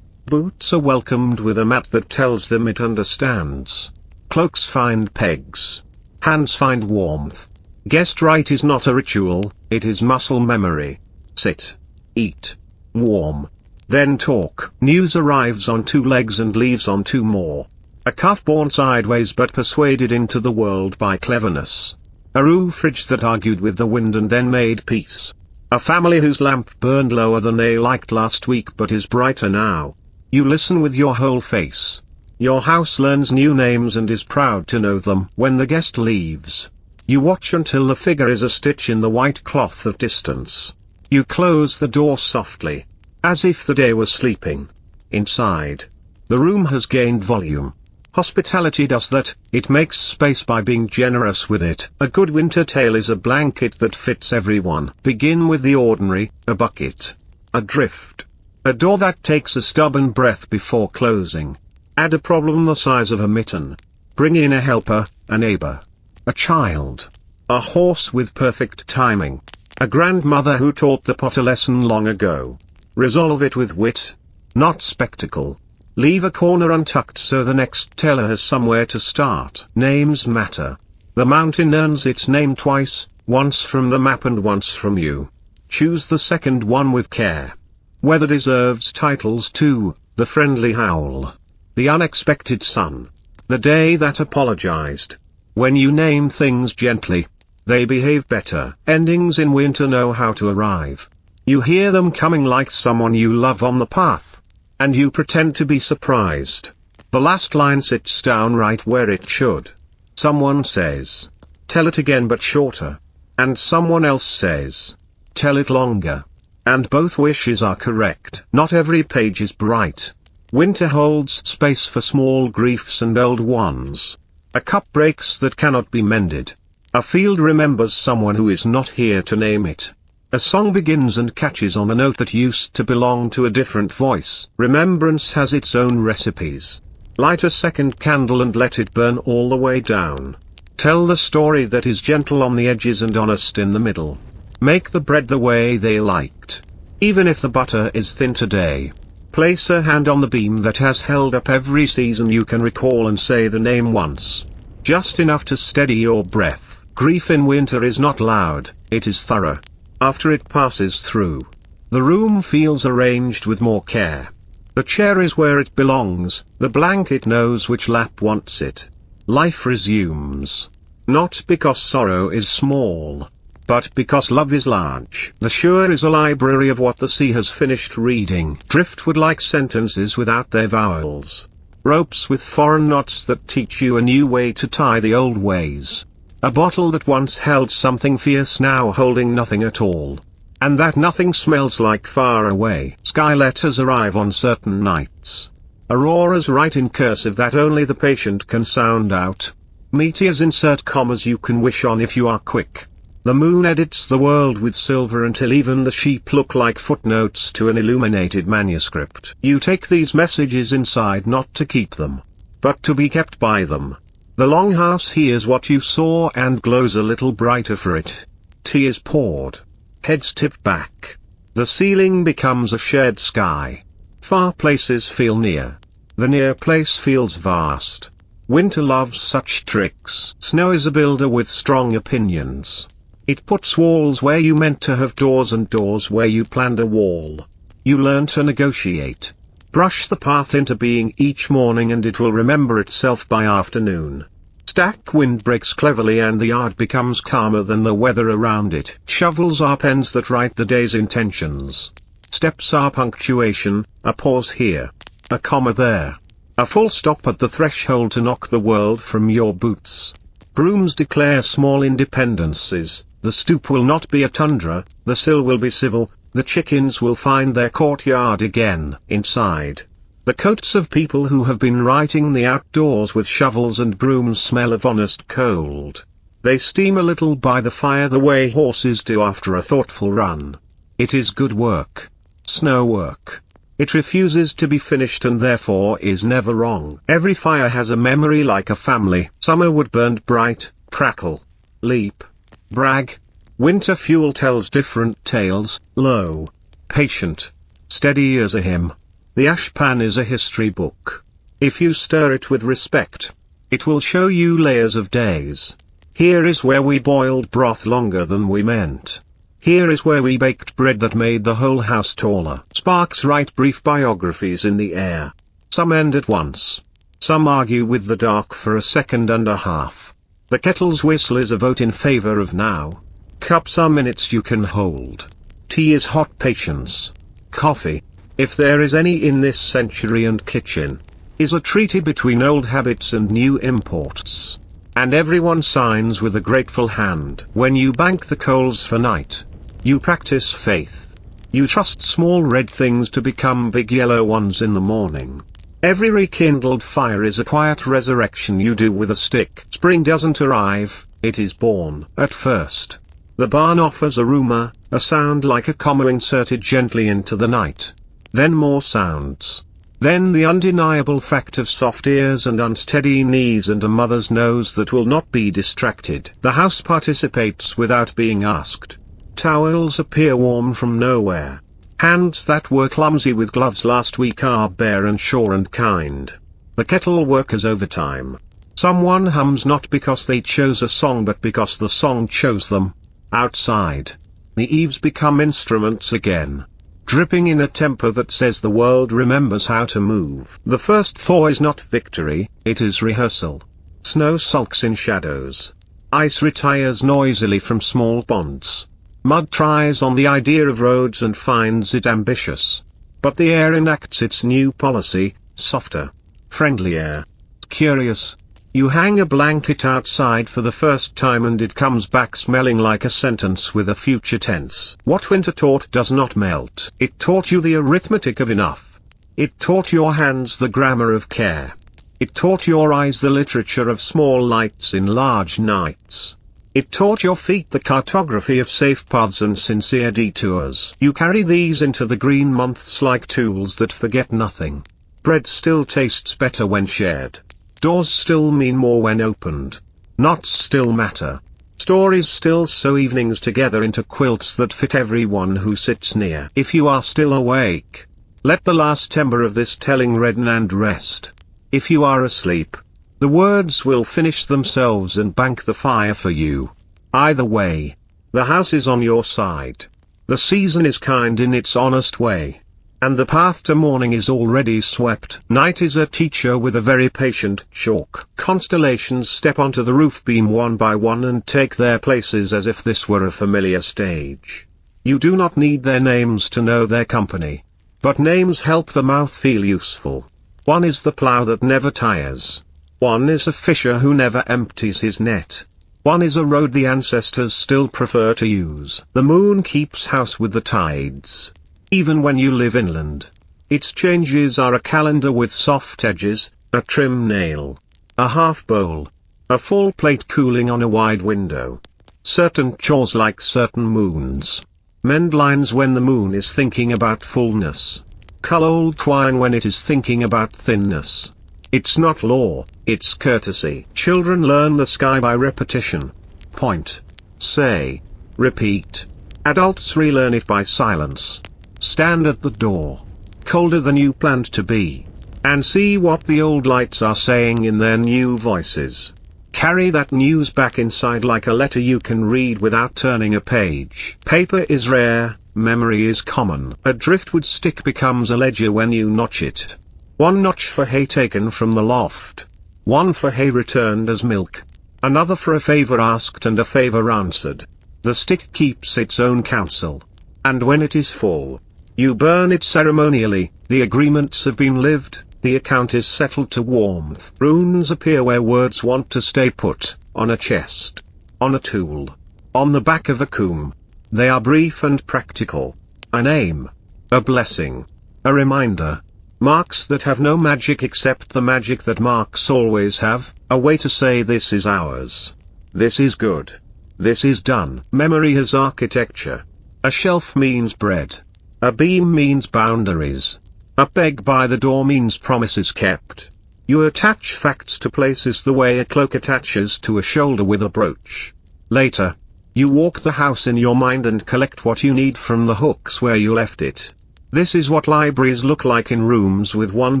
Boots are welcomed with a mat that tells them it understands. Cloaks find pegs. Hands find warmth. Guest right is not a ritual, it is muscle memory. Sit. Eat. Warm. Then talk. News arrives on 2 legs and leaves on 2 more. A calf born sideways but persuaded into the world by cleverness. A roof fridge that argued with the wind and then made peace. A family whose lamp burned lower than they liked last week but is brighter now. You listen with your whole face. Your house learns new names and is proud to know them. When the guest leaves, you watch until the figure is a stitch in the white cloth of distance. You close the door softly, as if the day was sleeping. Inside, the room has gained volume. Hospitality does that, it makes space by being generous with it. A good winter tale is a blanket that fits everyone. Begin with the ordinary: a bucket, a drift, a door that takes a stubborn breath before closing. Add a problem the size of a mitten. Bring in a helper, a neighbor, a child, a horse with perfect timing, a grandmother who taught the pot a lesson long ago. Resolve it with wit, not spectacle. Leave a corner untucked so the next teller has somewhere to start. Names matter. The mountain earns its name twice, once from the map and once from you. Choose the second one with care. Weather deserves titles too: the friendly howl, the unexpected sun, the day that apologized. When you name things gently, they behave better. Endings in winter know how to arrive. You hear them coming like someone you love on the path, and you pretend to be surprised. The last line sits down right where it should. Someone says, "Tell it again but shorter." And someone else says, "Tell it longer." And both wishes are correct. Not every page is bright. Winter holds space for small griefs and old ones. A cup breaks that cannot be mended. A field remembers someone who is not here to name it. A song begins and catches on a note that used to belong to a different voice. Remembrance has its own recipes. Light a second candle and let it burn all the way down. Tell the story that is gentle on the edges and honest in the middle. Make the bread the way they liked, even if the butter is thin today. Place a hand on the beam that has held up every season you can recall and say the name once. Just enough to steady your breath. Grief in winter is not loud, it is thorough. After it passes through, the room feels arranged with more care. The chair is where it belongs, the blanket knows which lap wants it. Life resumes. Not because sorrow is small, but because love is large. The shore is a library of what the sea has finished reading. Driftwood-like sentences without their vowels. Ropes with foreign knots that teach you a new way to tie the old ways. A bottle that once held something fierce now holding nothing at all. And that nothing smells like far away. Sky letters arrive on certain nights. Auroras write in cursive that only the patient can sound out. Meteors insert commas you can wish on if you are quick. The moon edits the world with silver until even the sheep look like footnotes to an illuminated manuscript. You take these messages inside not to keep them, but to be kept by them. The longhouse hears what you saw and glows a little brighter for it. Tea is poured. Heads tip back. The ceiling becomes a shared sky. Far places feel near. The near place feels vast. Winter loves such tricks. Snow is a builder with strong opinions. It puts walls where you meant to have doors and doors where you planned a wall. You learn to negotiate. Brush the path into being each morning and it will remember itself by afternoon. Stack windbreaks cleverly and the yard becomes calmer than the weather around it. Shovels are pens that write the day's intentions. Steps are punctuation, a pause here, a comma there, a full stop at the threshold to knock the world from your boots. Brooms declare small independences, The stoop will not be a tundra, the sill will be civil, the chickens will find their courtyard again inside. The coats of people who have been writing the outdoors with shovels and brooms smell of honest cold. They steam a little by the fire the way horses do after a thoughtful run. It is good work. Snow work. It refuses to be finished and therefore is never wrong. Every fire has a memory like a family. Summer wood burned bright, crackle, leap, brag. Winter fuel tells different tales, low, patient, steady as a hymn. The ashpan is a history book. If you stir it with respect, it will show you layers of days. Here is where we boiled broth longer than we meant. Here is where we baked bread that made the whole house taller. Sparks write brief biographies in the air. Some end at once. Some argue with the dark for a second and a half. The kettle's whistle is a vote in favor of now. Cups are minutes you can hold. Tea is hot patience. Coffee, if there is any in this century and kitchen, is a treaty between old habits and new imports. And everyone signs with a grateful hand. When you bank the coals for night, you practice faith. You trust small red things to become big yellow ones in the morning. Every rekindled fire is a quiet resurrection you do with a stick. Spring doesn't arrive, it is born. At first, the barn offers a rumor, a sound like a comma inserted gently into the night. Then more sounds. Then the undeniable fact of soft ears and unsteady knees and a mother's nose that will not be distracted. The house participates without being asked. Towels appear warm from nowhere. Hands that were clumsy with gloves last week are bare and sure and kind. The kettle workers overtime. Someone hums not because they chose a song but because the song chose them. Outside, the eaves become instruments again, dripping in a tempo that says the world remembers how to move. The first thaw is not victory, it is rehearsal. Snow sulks in shadows. Ice retires noisily from small ponds. Mud tries on the idea of roads and finds it ambitious. But the air enacts its new policy, softer, friendlier, curious. You hang a blanket outside for the first time and it comes back smelling like a sentence with a future tense. What winter taught does not melt. It taught you the arithmetic of enough. It taught your hands the grammar of care. It taught your eyes the literature of small lights in large nights. It taught your feet the cartography of safe paths and sincere detours. You carry these into the green months like tools that forget nothing. Bread still tastes better when shared. Doors still mean more when opened. Knots still matter. Stories still sew evenings together into quilts that fit everyone who sits near. If you are still awake, let the last ember of this telling redden and rest. If you are asleep, the words will finish themselves and bank the fire for you. Either way, the house is on your side. The season is kind in its honest way. And the path to morning is already swept. Night is a teacher with a very patient chalk. Constellations step onto the roof beam one by one and take their places as if this were a familiar stage. You do not need their names to know their company. But names help the mouth feel useful. One is the plough that never tires. One is a fisher who never empties his net. One is a road the ancestors still prefer to use. The moon keeps house with the tides. Even when you live inland, its changes are a calendar with soft edges, a trim nail, a half bowl, a full plate cooling on a wide window. Certain chores like certain moons. Mend lines when the moon is thinking about fullness. Cull old twine when it is thinking about thinness. It's not law, it's courtesy. Children learn the sky by repetition. Point, say, repeat. Adults relearn it by silence. Stand at the door, colder than you planned to be, and see what the old lights are saying in their new voices. Carry that news back inside like a letter you can read without turning a page. Paper is rare, memory is common. A driftwood stick becomes a ledger when you notch it. One notch for hay taken from the loft. One for hay returned as milk. Another for a favor asked and a favor answered. The stick keeps its own counsel. And when it is full, you burn it ceremonially. The agreements have been lived, the account is settled to warmth. Runes appear where words want to stay put, on a chest, on a tool, on the back of a comb. They are brief and practical. A name. A blessing. A reminder. Marks that have no magic except the magic that marks always have, a way to say this is ours. This is good. This is done. Memory has architecture. A shelf means bread. A beam means boundaries. A peg by the door means promises kept. You attach facts to places the way a cloak attaches to a shoulder with a brooch. Later, you walk the house in your mind and collect what you need from the hooks where you left it. This is what libraries look like in rooms with one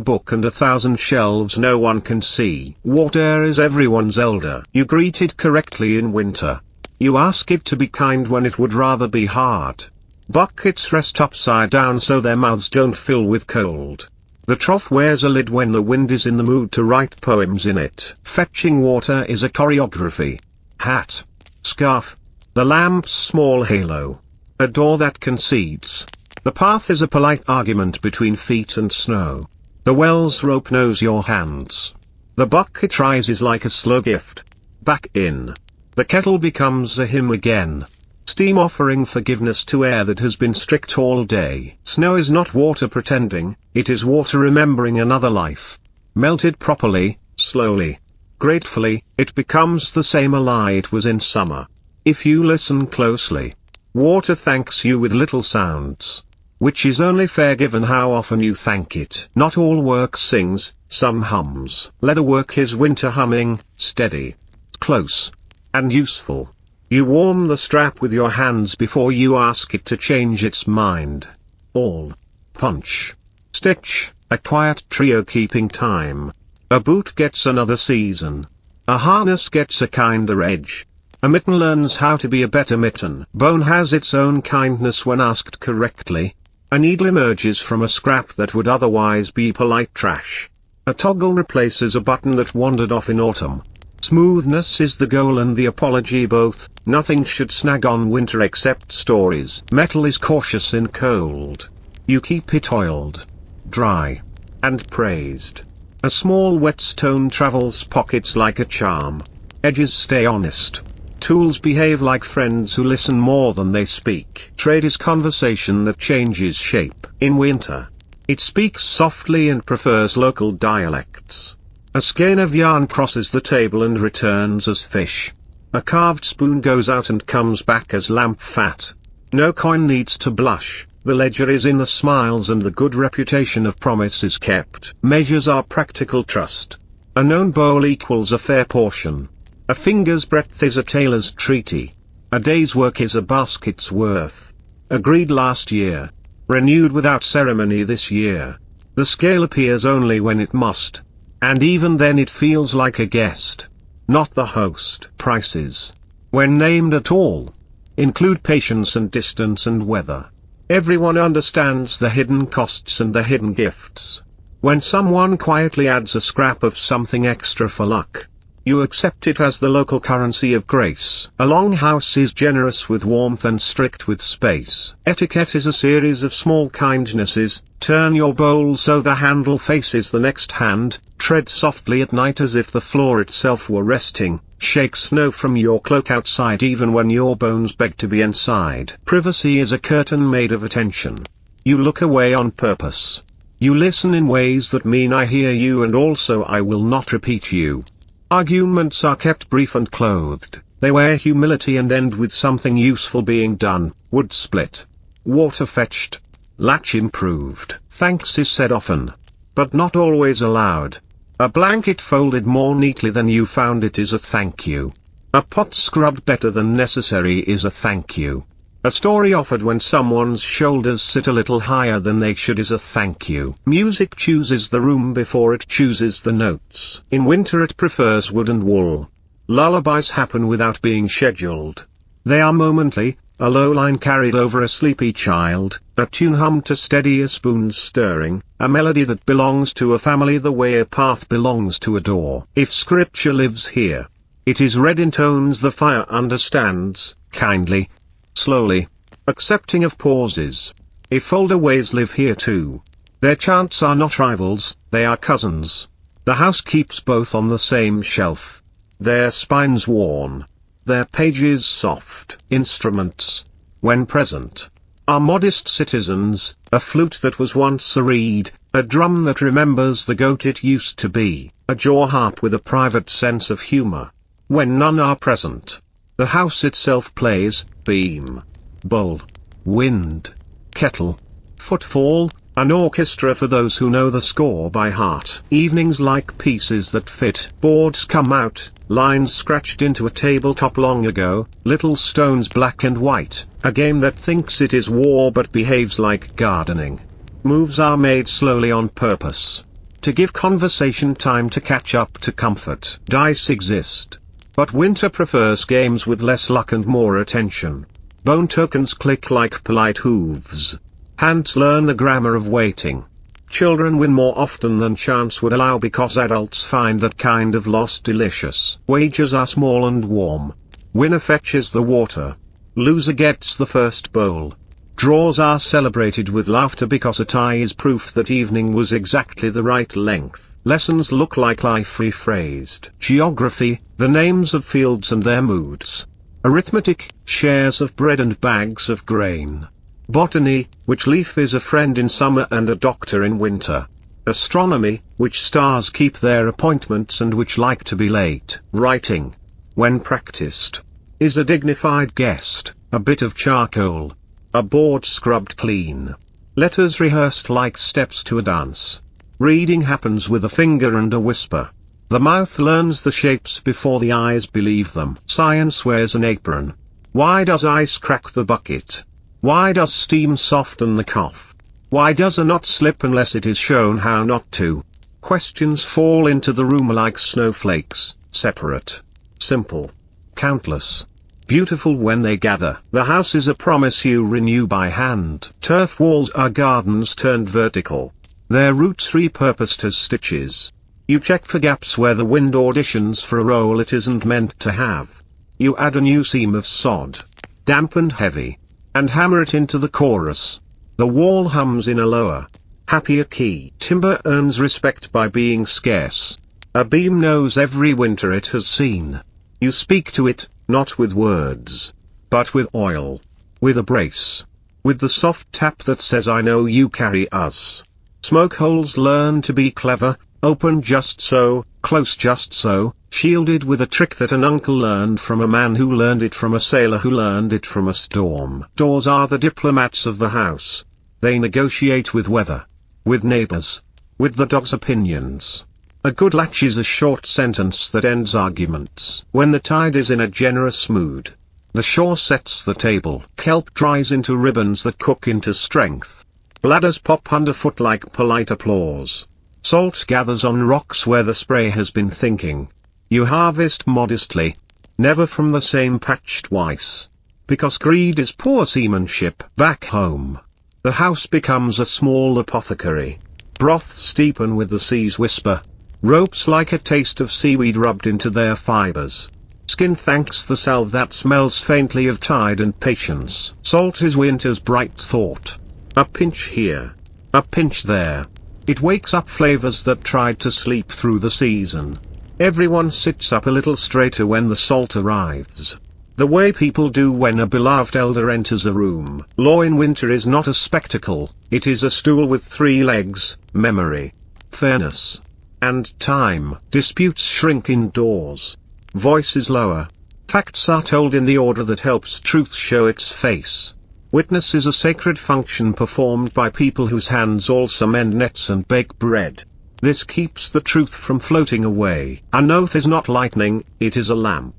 book and 1,000 shelves no one can see. Water is everyone's elder. You greet it correctly in winter. You ask it to be kind when it would rather be hard. Buckets rest upside down so their mouths don't fill with cold. The trough wears a lid when the wind is in the mood to write poems in it. Fetching water is a choreography. Hat. Scarf. The lamp's small halo. A door that concedes. The path is a polite argument between feet and snow. The well's rope knows your hands. The bucket rises like a slow gift. Back in. The kettle becomes a hymn again. Steam offering forgiveness to air that has been strict all day. Snow is not water pretending, it is water remembering another life. Melted properly, slowly. Gratefully, it becomes the same ally it was in summer. If you listen closely. Water thanks you with little sounds. Which is only fair given how often you thank it. Not all work sings, some hums. Leatherwork is winter humming, steady, close, and useful. You warm the strap with your hands before you ask it to change its mind. All. Punch. Stitch, a quiet trio keeping time. A boot gets another season. A harness gets a kinder edge. A mitten learns how to be a better mitten. Bone has its own kindness when asked correctly. A needle emerges from a scrap that would otherwise be polite trash. A toggle replaces a button that wandered off in autumn. Smoothness is the goal and the apology both. Nothing should snag on winter except stories. Metal is cautious in cold. You keep it oiled, dry, and praised. A small whetstone travels pockets like a charm. Edges stay honest. Tools behave like friends who listen more than they speak. Trade is conversation that changes shape. In winter, it speaks softly and prefers local dialects. A skein of yarn crosses the table and returns as fish. A carved spoon goes out and comes back as lamp fat. No coin needs to blush, the ledger is in the smiles and the good reputation of promises kept. Measures are practical trust. A known bowl equals a fair portion. A finger's breadth is a tailor's treaty. A day's work is a basket's worth. Agreed last year. Renewed without ceremony this year. The scale appears only when it must. And even then it feels like a guest, not the host. Prices, when named at all, include patience and distance and weather. Everyone understands the hidden costs and the hidden gifts. When someone quietly adds a scrap of something extra for luck, you accept it as the local currency of grace. A longhouse is generous with warmth and strict with space. Etiquette is a series of small kindnesses. Turn your bowl so the handle faces the next hand. Tread softly at night as if the floor itself were resting. Shake snow from your cloak outside even when your bones beg to be inside. Privacy is a curtain made of attention. You look away on purpose. You listen in ways that mean I hear you and also I will not repeat you. Arguments are kept brief and clothed. They wear humility and end with something useful being done. Wood split. Water fetched. Latch improved. Thanks is said often, but not always aloud. A blanket folded more neatly than you found it is a thank you. A pot scrubbed better than necessary is a thank you. A story offered when someone's shoulders sit a little higher than they should is a thank you. Music chooses the room before it chooses the notes. In winter it prefers wood and wool. Lullabies happen without being scheduled. They are momently, a low line carried over a sleepy child, a tune hummed to steady a spoon stirring, a melody that belongs to a family the way a path belongs to a door. If scripture lives here, it is read in tones the fire understands, kindly, slowly, accepting of pauses. If older ways live here too, their chants are not rivals, they are cousins. The house keeps both on the same shelf. Their spines worn, their pages soft instruments. When present, are modest citizens, a flute that was once a reed, a drum that remembers the goat it used to be, a jaw harp with a private sense of humor. When none are present, the house itself plays, beam, bowl, wind, kettle, footfall, an orchestra for those who know the score by heart. Evenings like pieces that fit. Boards come out, lines scratched into a tabletop long ago, little stones black and white, a game that thinks it is war but behaves like gardening. Moves are made slowly on purpose, to give conversation time to catch up to comfort. Dice exist, but winter prefers games with less luck and more attention. Bone tokens click like polite hooves. Hands learn the grammar of waiting. Children win more often than chance would allow because adults find that kind of loss delicious. Wagers are small and warm. Winner fetches the water. Loser gets the first bowl. Draws are celebrated with laughter because a tie is proof that evening was exactly the right length. Lessons look like life rephrased. Geography, the names of fields and their moods. Arithmetic, shares of bread and bags of grain. Botany, which leaf is a friend in summer and a doctor in winter. Astronomy, which stars keep their appointments and which like to be late. Writing, when practiced, is a dignified guest, a bit of charcoal, a board scrubbed clean. Letters rehearsed like steps to a dance. Reading happens with a finger and a whisper. The mouth learns the shapes before the eyes believe them. Science wears an apron. Why does ice crack the bucket? Why does steam soften the cough? Why does a knot slip unless it is shown how not to? Questions fall into the room like snowflakes, separate, simple, countless, beautiful when they gather. The house is a promise you renew by hand. Turf walls are gardens turned vertical. Their roots repurposed as stitches. You check for gaps where the wind auditions for a role it isn't meant to have. You add a new seam of sod, damp and heavy, and hammer it into the chorus. The wall hums in a lower, happier key. Timber earns respect by being scarce. A beam knows every winter it has seen. You speak to it, not with words, but with oil, with a brace, with the soft tap that says I know you carry us. Smoke holes learn to be clever, open just so, close just so, shielded with a trick that an uncle learned from a man who learned it from a sailor who learned it from a storm. Doors are the diplomats of the house. They negotiate with weather, with neighbors, with the dog's opinions. A good latch is a short sentence that ends arguments. When the tide is in a generous mood, the shore sets the table. Kelp dries into ribbons that cook into strength. Bladders pop underfoot like polite applause. Salt gathers on rocks where the spray has been thinking. You harvest modestly, never from the same patch twice. Because greed is poor seamanship. Back home, the house becomes a small apothecary. Broths deepen with the sea's whisper. Ropes like a taste of seaweed rubbed into their fibers. Skin thanks the salve that smells faintly of tide and patience. Salt is winter's bright thought. A pinch here, a pinch there. It wakes up flavors that tried to sleep through the season. Everyone sits up a little straighter when the salt arrives. The way people do when a beloved elder enters a room. Law in winter is not a spectacle, it is a stool with 3 legs, memory, fairness, and time. Disputes shrink indoors. Voice is lower. Facts are told in the order that helps truth show its face. Witness is a sacred function performed by people whose hands also mend nets and bake bread. This keeps the truth from floating away. An oath is not lightning, it is a lamp.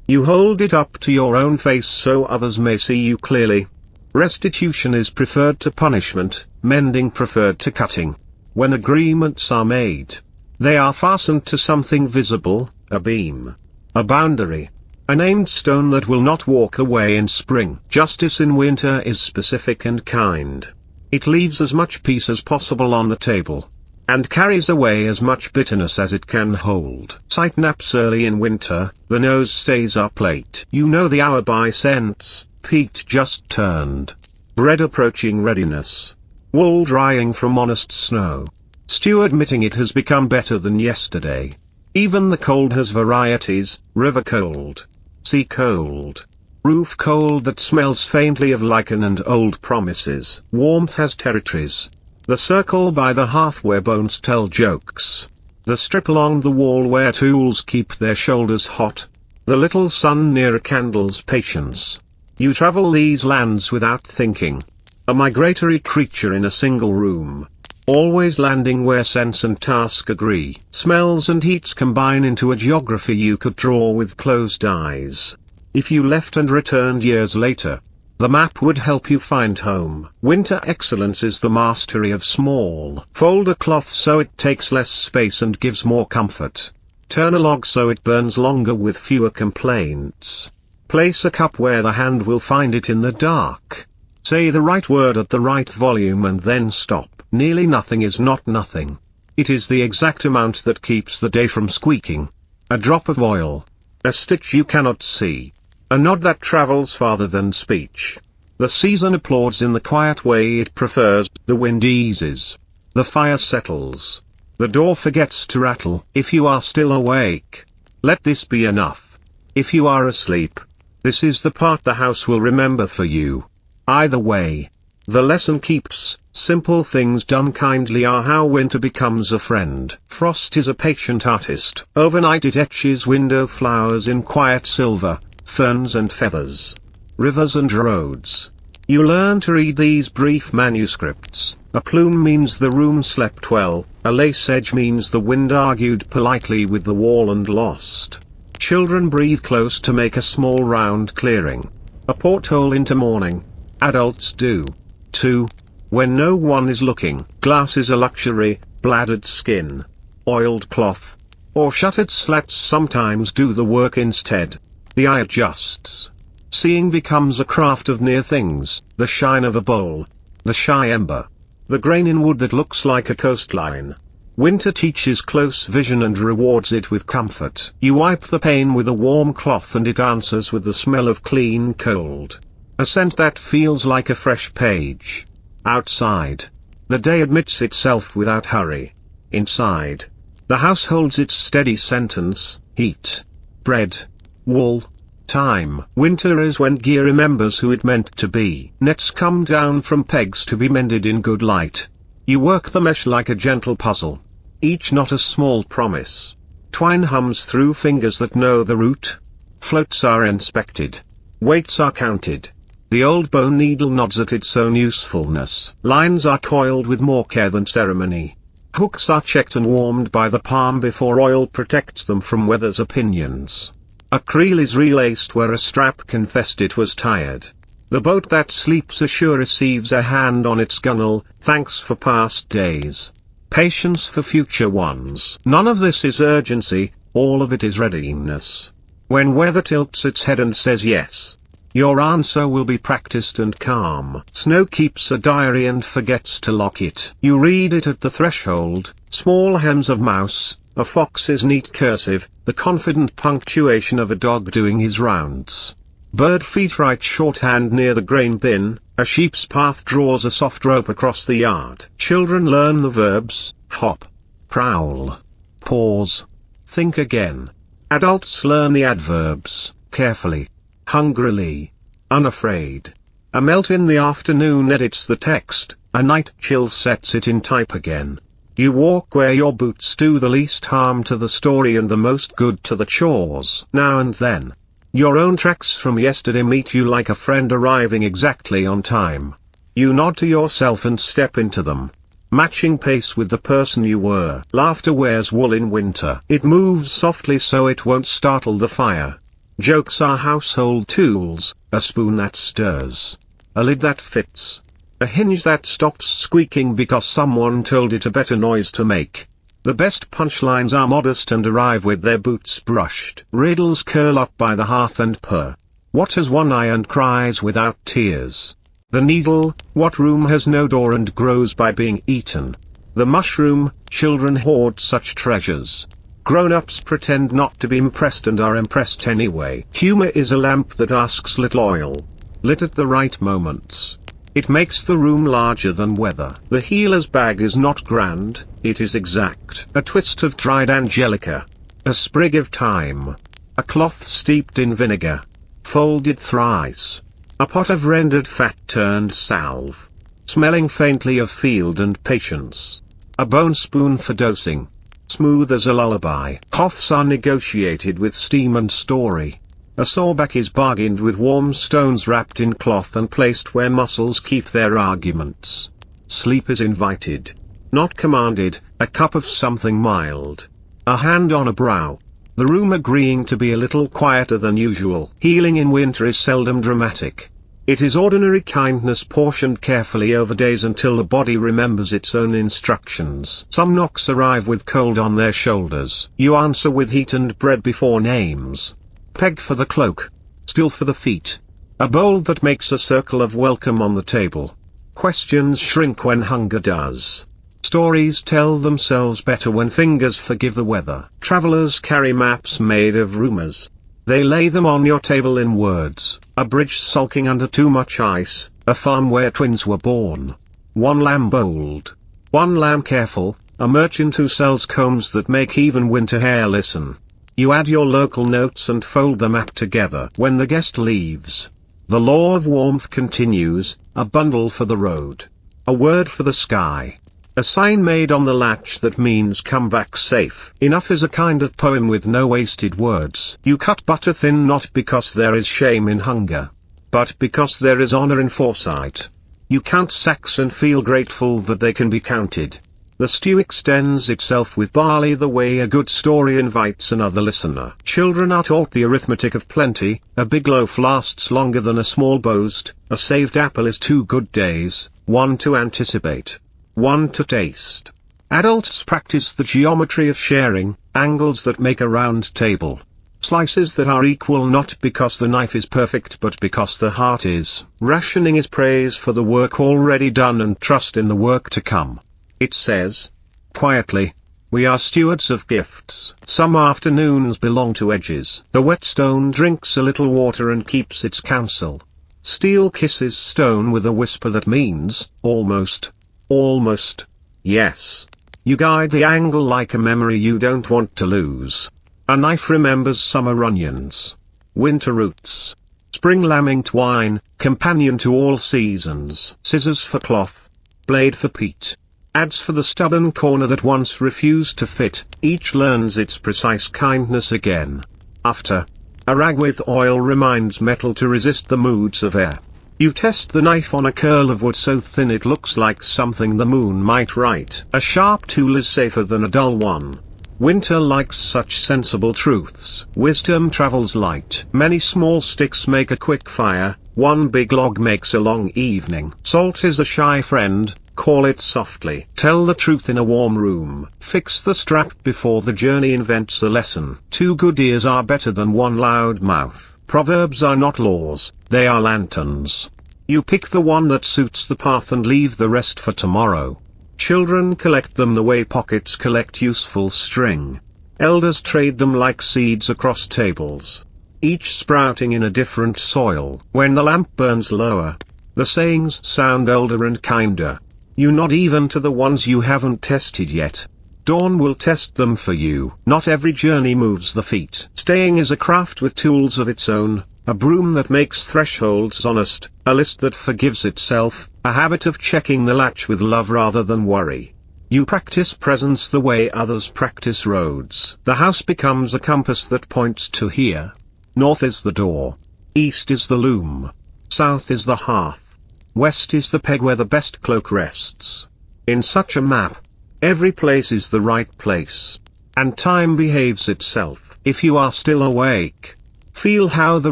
You hold it up to your own face so others may see you clearly. Restitution is preferred to punishment, mending preferred to cutting. When agreements are made, they are fastened to something visible, a beam, a boundary, a named stone that will not walk away in spring. Justice in winter is specific and kind. It leaves as much peace as possible on the table, and carries away as much bitterness as it can hold. Sight naps early in winter, the nose stays up late. You know the hour by sense, peaked just turned. Bread approaching readiness. Wool drying from honest snow. Stew admitting it has become better than yesterday. Even the cold has varieties, river cold, sea cold. Roof cold that smells faintly of lichen and old promises. Warmth has territories. The circle by the hearth where bones tell jokes. The strip along the wall where tools keep their shoulders hot. The little sun near a candle's patience. You travel these lands without thinking. A migratory creature in a single room. Always landing where sense and task agree. Smells and heats combine into a geography you could draw with closed eyes. If you left and returned years later, the map would help you find home. Winter excellence is the mastery of small. Fold a cloth so it takes less space and gives more comfort. Turn a log so it burns longer with fewer complaints. Place a cup where the hand will find it in the dark. Say the right word at the right volume and then stop. Nearly nothing is not nothing. It is the exact amount that keeps the day from squeaking. A drop of oil. A stitch you cannot see. A nod that travels farther than speech. The season applauds in the quiet way it prefers. The wind eases. The fire settles. The door forgets to rattle. If you are still awake, let this be enough. If you are asleep, this is the part the house will remember for you. Either way, the lesson keeps. Simple things done kindly are how winter becomes a friend. Frost is a patient artist. Overnight it etches window flowers in quiet silver, ferns and feathers, rivers and roads. You learn to read these brief manuscripts. A plume means the room slept well, a lace edge means the wind argued politely with the wall and lost. Children breathe close to make a small round clearing. A porthole into morning. Adults do, too. When no one is looking. Glass is a luxury, bladdered skin, oiled cloth, or shuttered slats sometimes do the work instead. The eye adjusts. Seeing becomes a craft of near things, the shine of a bowl, the shy ember, the grain in wood that looks like a coastline. Winter teaches close vision and rewards it with comfort. You wipe the pane with a warm cloth and it answers with the smell of clean cold. A scent that feels like a fresh page. Outside, the day admits itself without hurry. Inside, the house holds its steady sentence: heat, bread, wool, time. Winter is when gear remembers who it meant to be. Nets come down from pegs to be mended in good light. You work the mesh like a gentle puzzle. Each knot a small promise. Twine hums through fingers that know the route. Floats are inspected. Weights are counted. The old bone needle nods at its own usefulness. Lines are coiled with more care than ceremony. Hooks are checked and warmed by the palm before oil protects them from weather's opinions. A creel is relaced where a strap confessed it was tired. The boat that sleeps ashore receives a hand on its gunwale, thanks for past days. Patience for future ones. None of this is urgency, all of it is readiness. When weather tilts its head and says yes, your answer will be practiced and calm. Snow keeps a diary and forgets to lock it. You read it at the threshold, small hems of mouse, a fox's neat cursive, the confident punctuation of a dog doing his rounds. Bird feet write shorthand near the grain bin, a sheep's path draws a soft rope across the yard. Children learn the verbs, hop, prowl, pause, think again. Adults learn the adverbs, carefully, hungrily, unafraid. A melt in the afternoon edits the text, a night chill sets it in type again. You walk where your boots do the least harm to the story and the most good to the chores. Now and then, your own tracks from yesterday meet you like a friend arriving exactly on time. You nod to yourself and step into them, matching pace with the person you were. Laughter wears wool in winter. It moves softly so it won't startle the fire. Jokes are household tools, a spoon that stirs, a lid that fits, a hinge that stops squeaking because someone told it a better noise to make. The best punchlines are modest and arrive with their boots brushed. Riddles curl up by the hearth and purr. What has one eye and cries without tears? The needle, what room has no door and grows by being eaten? The mushroom, children hoard such treasures. Grown-ups pretend not to be impressed and are impressed anyway. Humor is a lamp that asks little oil, lit at the right moments. It makes the room larger than weather. The healer's bag is not grand, it is exact. A twist of dried angelica, a sprig of thyme, A cloth steeped in vinegar, folded thrice. A pot of rendered fat turned salve, smelling faintly of field and patience. A bone spoon for dosing, smooth as a lullaby. Cloths are negotiated with steam and story. A sore back is bargained with warm stones wrapped in cloth and placed where muscles keep their arguments. Sleep is invited, not commanded, a cup of something mild. A hand on a brow. The room agreeing to be a little quieter than usual. Healing in winter is seldom dramatic. It is ordinary kindness portioned carefully over days until the body remembers its own instructions. Some knocks arrive with cold on their shoulders. You answer with heat and bread before names. Peg for the cloak. Stool for the feet. A bowl that makes a circle of welcome on the table. Questions shrink when hunger does. Stories tell themselves better when fingers forgive the weather. Travelers carry maps made of rumors. They lay them on your table in words. A bridge sulking under too much ice, a farm where twins were born. One lamb bold, one lamb careful, a merchant who sells combs that make even winter hair listen. You add your local notes and fold the map together. When the guest leaves, the law of warmth continues, a bundle for the road, a word for the sky. A sign made on the latch that means come back safe. Enough is a kind of poem with no wasted words. You cut butter thin not because there is shame in hunger, but because there is honor in foresight. You count sacks and feel grateful that they can be counted. The stew extends itself with barley the way a good story invites another listener. Children are taught the arithmetic of plenty. A big loaf lasts longer than a small boast. A saved apple is 2 good days, one to anticipate, one to taste. Adults practice the geometry of sharing, angles that make a round table. Slices that are equal not because the knife is perfect but because the heart is. Rationing is praise for the work already done and trust in the work to come. It says, quietly, we are stewards of gifts. Some afternoons belong to edges. The whetstone drinks a little water and keeps its counsel. Steel kisses stone with a whisper that means, almost. Almost. Yes. You guide the angle like a memory you don't want to lose. A knife remembers summer onions, winter roots, spring lambing twine, companion to all seasons. Scissors for cloth, blade for peat, adze for the stubborn corner that once refused to fit. Each learns its precise kindness again. After, a rag with oil reminds metal to resist the moods of air. You test the knife on a curl of wood so thin it looks like something the moon might write. A sharp tool is safer than a dull one. Winter likes such sensible truths. Wisdom travels light. Many small sticks make a quick fire, one big log makes a long evening. Salt is a shy friend, call it softly. Tell the truth in a warm room. Fix the strap before the journey invents a lesson. 2 good ears are better than 1 loud mouth. Proverbs are not laws, they are lanterns. You pick the one that suits the path and leave the rest for tomorrow. Children collect them the way pockets collect useful string. Elders trade them like seeds across tables, each sprouting in a different soil. When the lamp burns lower, the sayings sound older and kinder. You nod even to the ones you haven't tested yet. Dawn will test them for you. Not every journey moves the feet. Staying is a craft with tools of its own, a broom that makes thresholds honest, a list that forgives itself, a habit of checking the latch with love rather than worry. You practice presence the way others practice roads. The house becomes a compass that points to here. North is the door. East is the loom. South is the hearth. West is the peg where the best cloak rests. In such a map, every place is the right place. And time behaves itself. If you are still awake, feel how the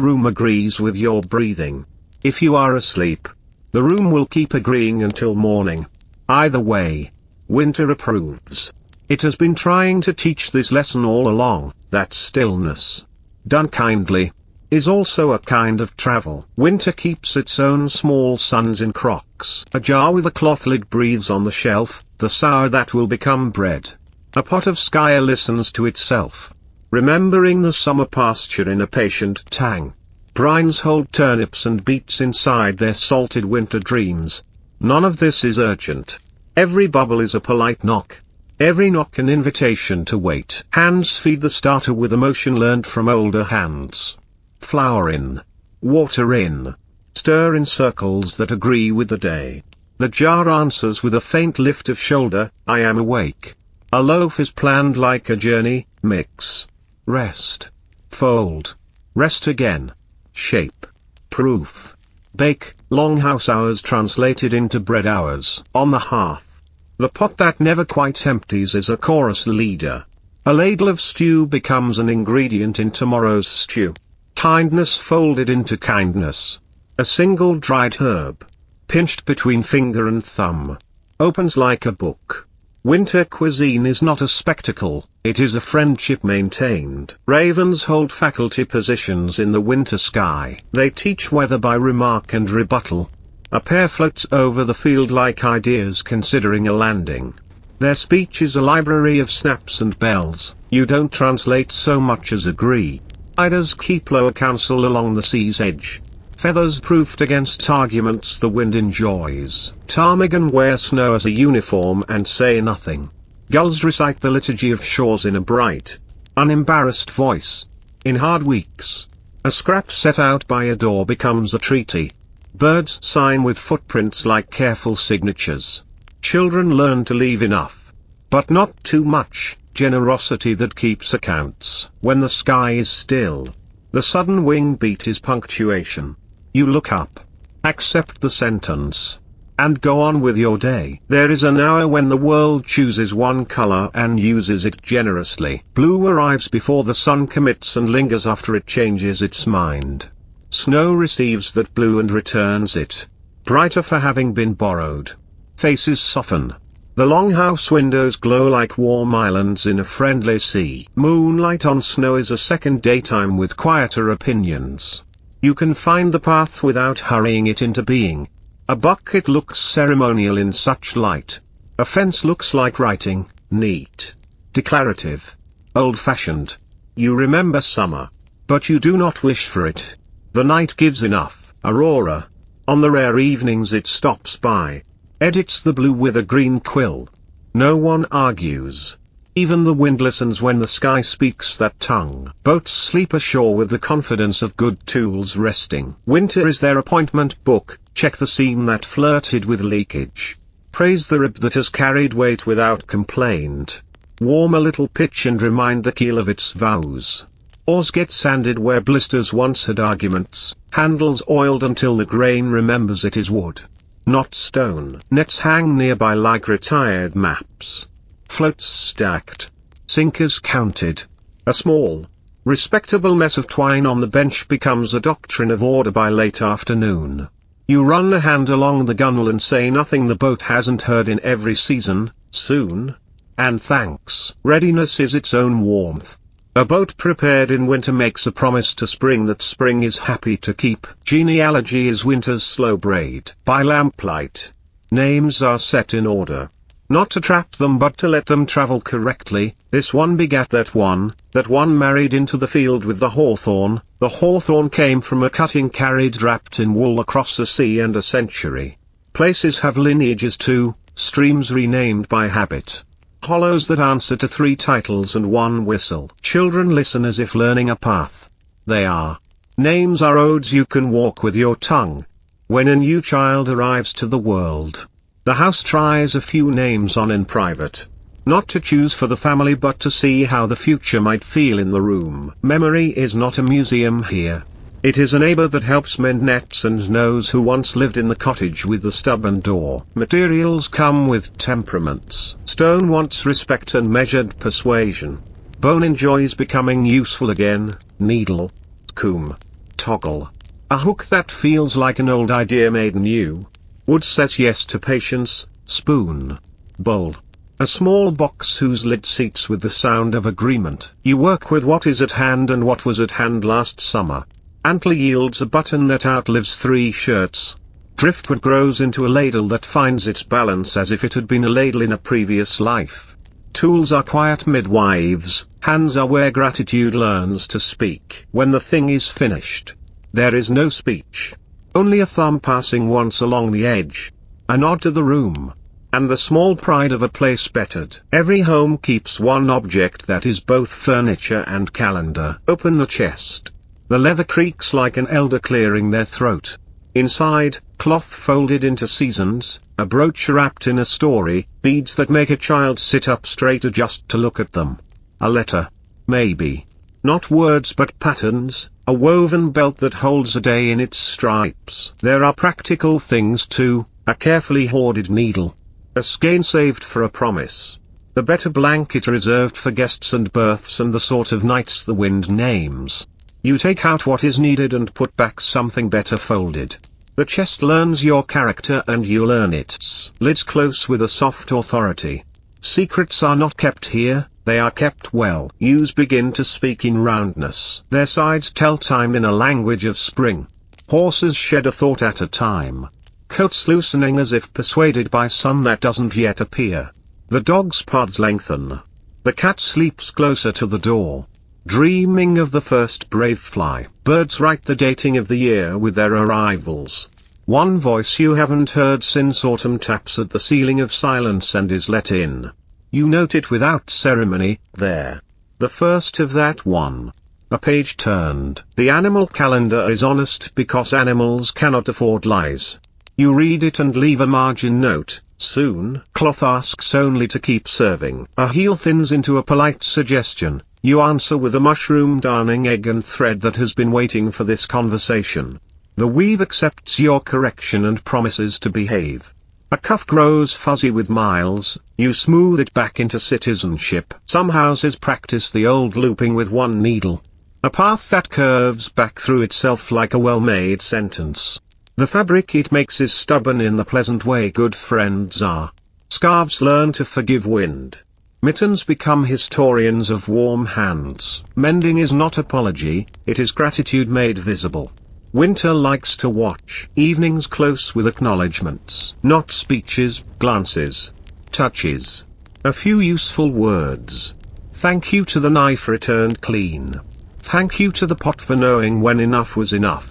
room agrees with your breathing. If you are asleep, the room will keep agreeing until morning. Either way, winter approves. It has been trying to teach this lesson all along, that stillness, done kindly, is also a kind of travel. Winter keeps its own small suns in crocks. A jar with a cloth lid breathes on the shelf, the sour that will become bread. A pot of sky listens to itself, remembering the summer pasture in a patient tang. Brines hold turnips and beets inside their salted winter dreams. None of this is urgent. Every bubble is a polite knock. Every knock an invitation to wait. Hands feed the starter with emotion learned from older hands. Flour in. Water in. Stir in circles that agree with the day. The jar answers with a faint lift of shoulder, I am awake. A loaf is planned like a journey, mix. Rest. Fold. Rest again. Shape. Proof. Bake, longhouse hours translated into bread hours. On the hearth. The pot that never quite empties is a chorus leader. A ladle of stew becomes an ingredient in tomorrow's stew. Kindness folded into kindness. A single dried herb, pinched between finger and thumb, opens like a book. Winter cuisine is not a spectacle, it is a friendship maintained. Ravens hold faculty positions in the winter sky. They teach weather by remark and rebuttal. A pair floats over the field like ideas considering a landing. Their speech is a library of snaps and bells, you don't translate so much as agree. Spiders keep lower counsel along the sea's edge. Feathers proofed against arguments the wind enjoys. Ptarmigan wear snow as a uniform and say nothing. Gulls recite the liturgy of shores in a bright, unembarrassed voice. In hard weeks, a scrap set out by a door becomes a treaty. Birds sign with footprints like careful signatures. Children learn to leave enough, but not too much, generosity that keeps accounts. When the sky is still, the sudden wing beat is punctuation. You look up, accept the sentence, and go on with your day. There is an hour when the world chooses one color and uses it generously. Blue arrives before the sun commits and lingers after it changes its mind. Snow receives that blue and returns it, brighter for having been borrowed. Faces soften. The longhouse windows glow like warm islands in a friendly sea. Moonlight on snow is a second daytime with quieter opinions. You can find the path without hurrying it into being. A bucket looks ceremonial in such light. A fence looks like writing, neat, declarative, old-fashioned. You remember summer, but you do not wish for it. The night gives enough. Aurora. On the rare evenings it stops by, edits the blue with a green quill. No one argues. Even the wind listens when the sky speaks that tongue. Boats sleep ashore with the confidence of good tools resting. Winter is their appointment book. Check the seam that flirted with leakage. Praise the rib that has carried weight without complaint. Warm a little pitch and remind the keel of its vows. Oars get sanded where blisters once had arguments. Handles oiled until the grain remembers it is wood, not stone. Nets hang nearby like retired maps. Floats stacked. Sinkers counted. A small, respectable mess of twine on the bench becomes a doctrine of order by late afternoon. You run a hand along the gunwale and say nothing the boat hasn't heard in every season, soon, and thanks. Readiness is its own warmth. A boat prepared in winter makes a promise to spring that spring is happy to keep. Genealogy is winter's slow braid. By lamplight, names are set in order. Not to trap them but to let them travel correctly. This one begat that one married into the field with the hawthorn came from a cutting carried wrapped in wool across a sea and a century. Places have lineages too, streams renamed by habit. Hollows that answer to 3 titles and 1 whistle. Children listen as if learning a path. Names are roads you can walk with your tongue. When a new child arrives to the world, the house tries a few names on in private. Not to choose for the family but to see how the future might feel in the room. Memory is not a museum here. It is a neighbor that helps mend nets and knows who once lived in the cottage with the stubborn door. Materials come with temperaments. Stone wants respect and measured persuasion. Bone enjoys becoming useful again. Needle, comb, toggle. A hook that feels like an old idea made new. Wood says yes to patience. Spoon, bowl. A small box whose lid seats with the sound of agreement. You work with what is at hand and what was at hand last summer. Antler yields a button that outlives 3 shirts. Driftwood grows into a ladle that finds its balance as if it had been a ladle in a previous life. Tools are quiet midwives, hands are where gratitude learns to speak. When the thing is finished, there is no speech. Only a thumb passing once along the edge. A nod to the room. and the small pride of a place bettered. Every home keeps one object that is both furniture and calendar. Open the chest. The leather creaks like an elder clearing their throat. Inside, cloth folded into seasons, a brooch wrapped in a story, beads that make a child sit up straighter just to look at them. A letter. Maybe. Not words but patterns, a woven belt that holds a day in its stripes. There are practical things too, a carefully hoarded needle. A skein saved for a promise. The better blanket reserved for guests and births and the sort of nights the wind names. You take out what is needed and put back something better folded. The chest learns your character and you learn its lids close with a soft authority. Secrets are not kept here, they are kept well. Yews begin to speak in roundness. Their sides tell time in a language of spring. Horses shed a thought at a time. Coats loosening as if persuaded by sun that doesn't yet appear. The dog's paths lengthen. The cat sleeps closer to the door, dreaming of the first brave fly. Birds write the dating of the year with their arrivals. One voice you haven't heard since autumn taps at the ceiling of silence and is let in. You note it without ceremony, there. The first of that one. A page turned. The animal calendar is honest because animals cannot afford lies. You read it and leave a margin note. Soon, cloth asks only to keep serving. A heel thins into a polite suggestion. You answer with a mushroom darning egg and thread that has been waiting for this conversation. The weave accepts your correction and promises to behave. A cuff grows fuzzy with miles, you smooth it back into citizenship. Some houses practice the old looping with one needle. A path that curves back through itself like a well-made sentence. The fabric it makes is stubborn in the pleasant way good friends are. Scarves learn to forgive wind. Mittens become historians of warm hands. Mending is not apology, it is gratitude made visible. Winter likes to watch evenings close with acknowledgements. Not speeches, glances. Touches. A few useful words. Thank you to the knife returned clean. Thank you to the pot for knowing when enough was enough.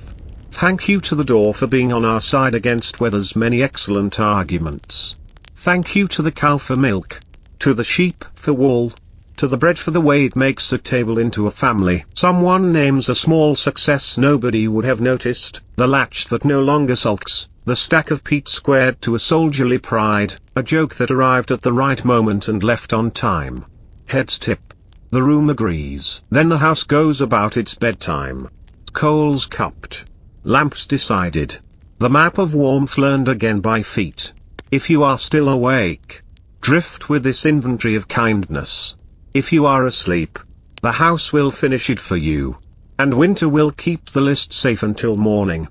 Thank you to the door for being on our side against weather's many excellent arguments. Thank you to the cow for milk. To the sheep for wool. To the bread for the way it makes a table into a family. Someone names a small success nobody would have noticed, the latch that no longer sulks, the stack of peat squared to a soldierly pride, a joke that arrived at the right moment and left on time. Heads tip. The room agrees. Then the house goes about its bedtime. Coals cupped. Lamps decided. The map of warmth learned again by feet. If you are still awake, drift with this inventory of kindness. If you are asleep, the house will finish it for you. And winter will keep the list safe until morning.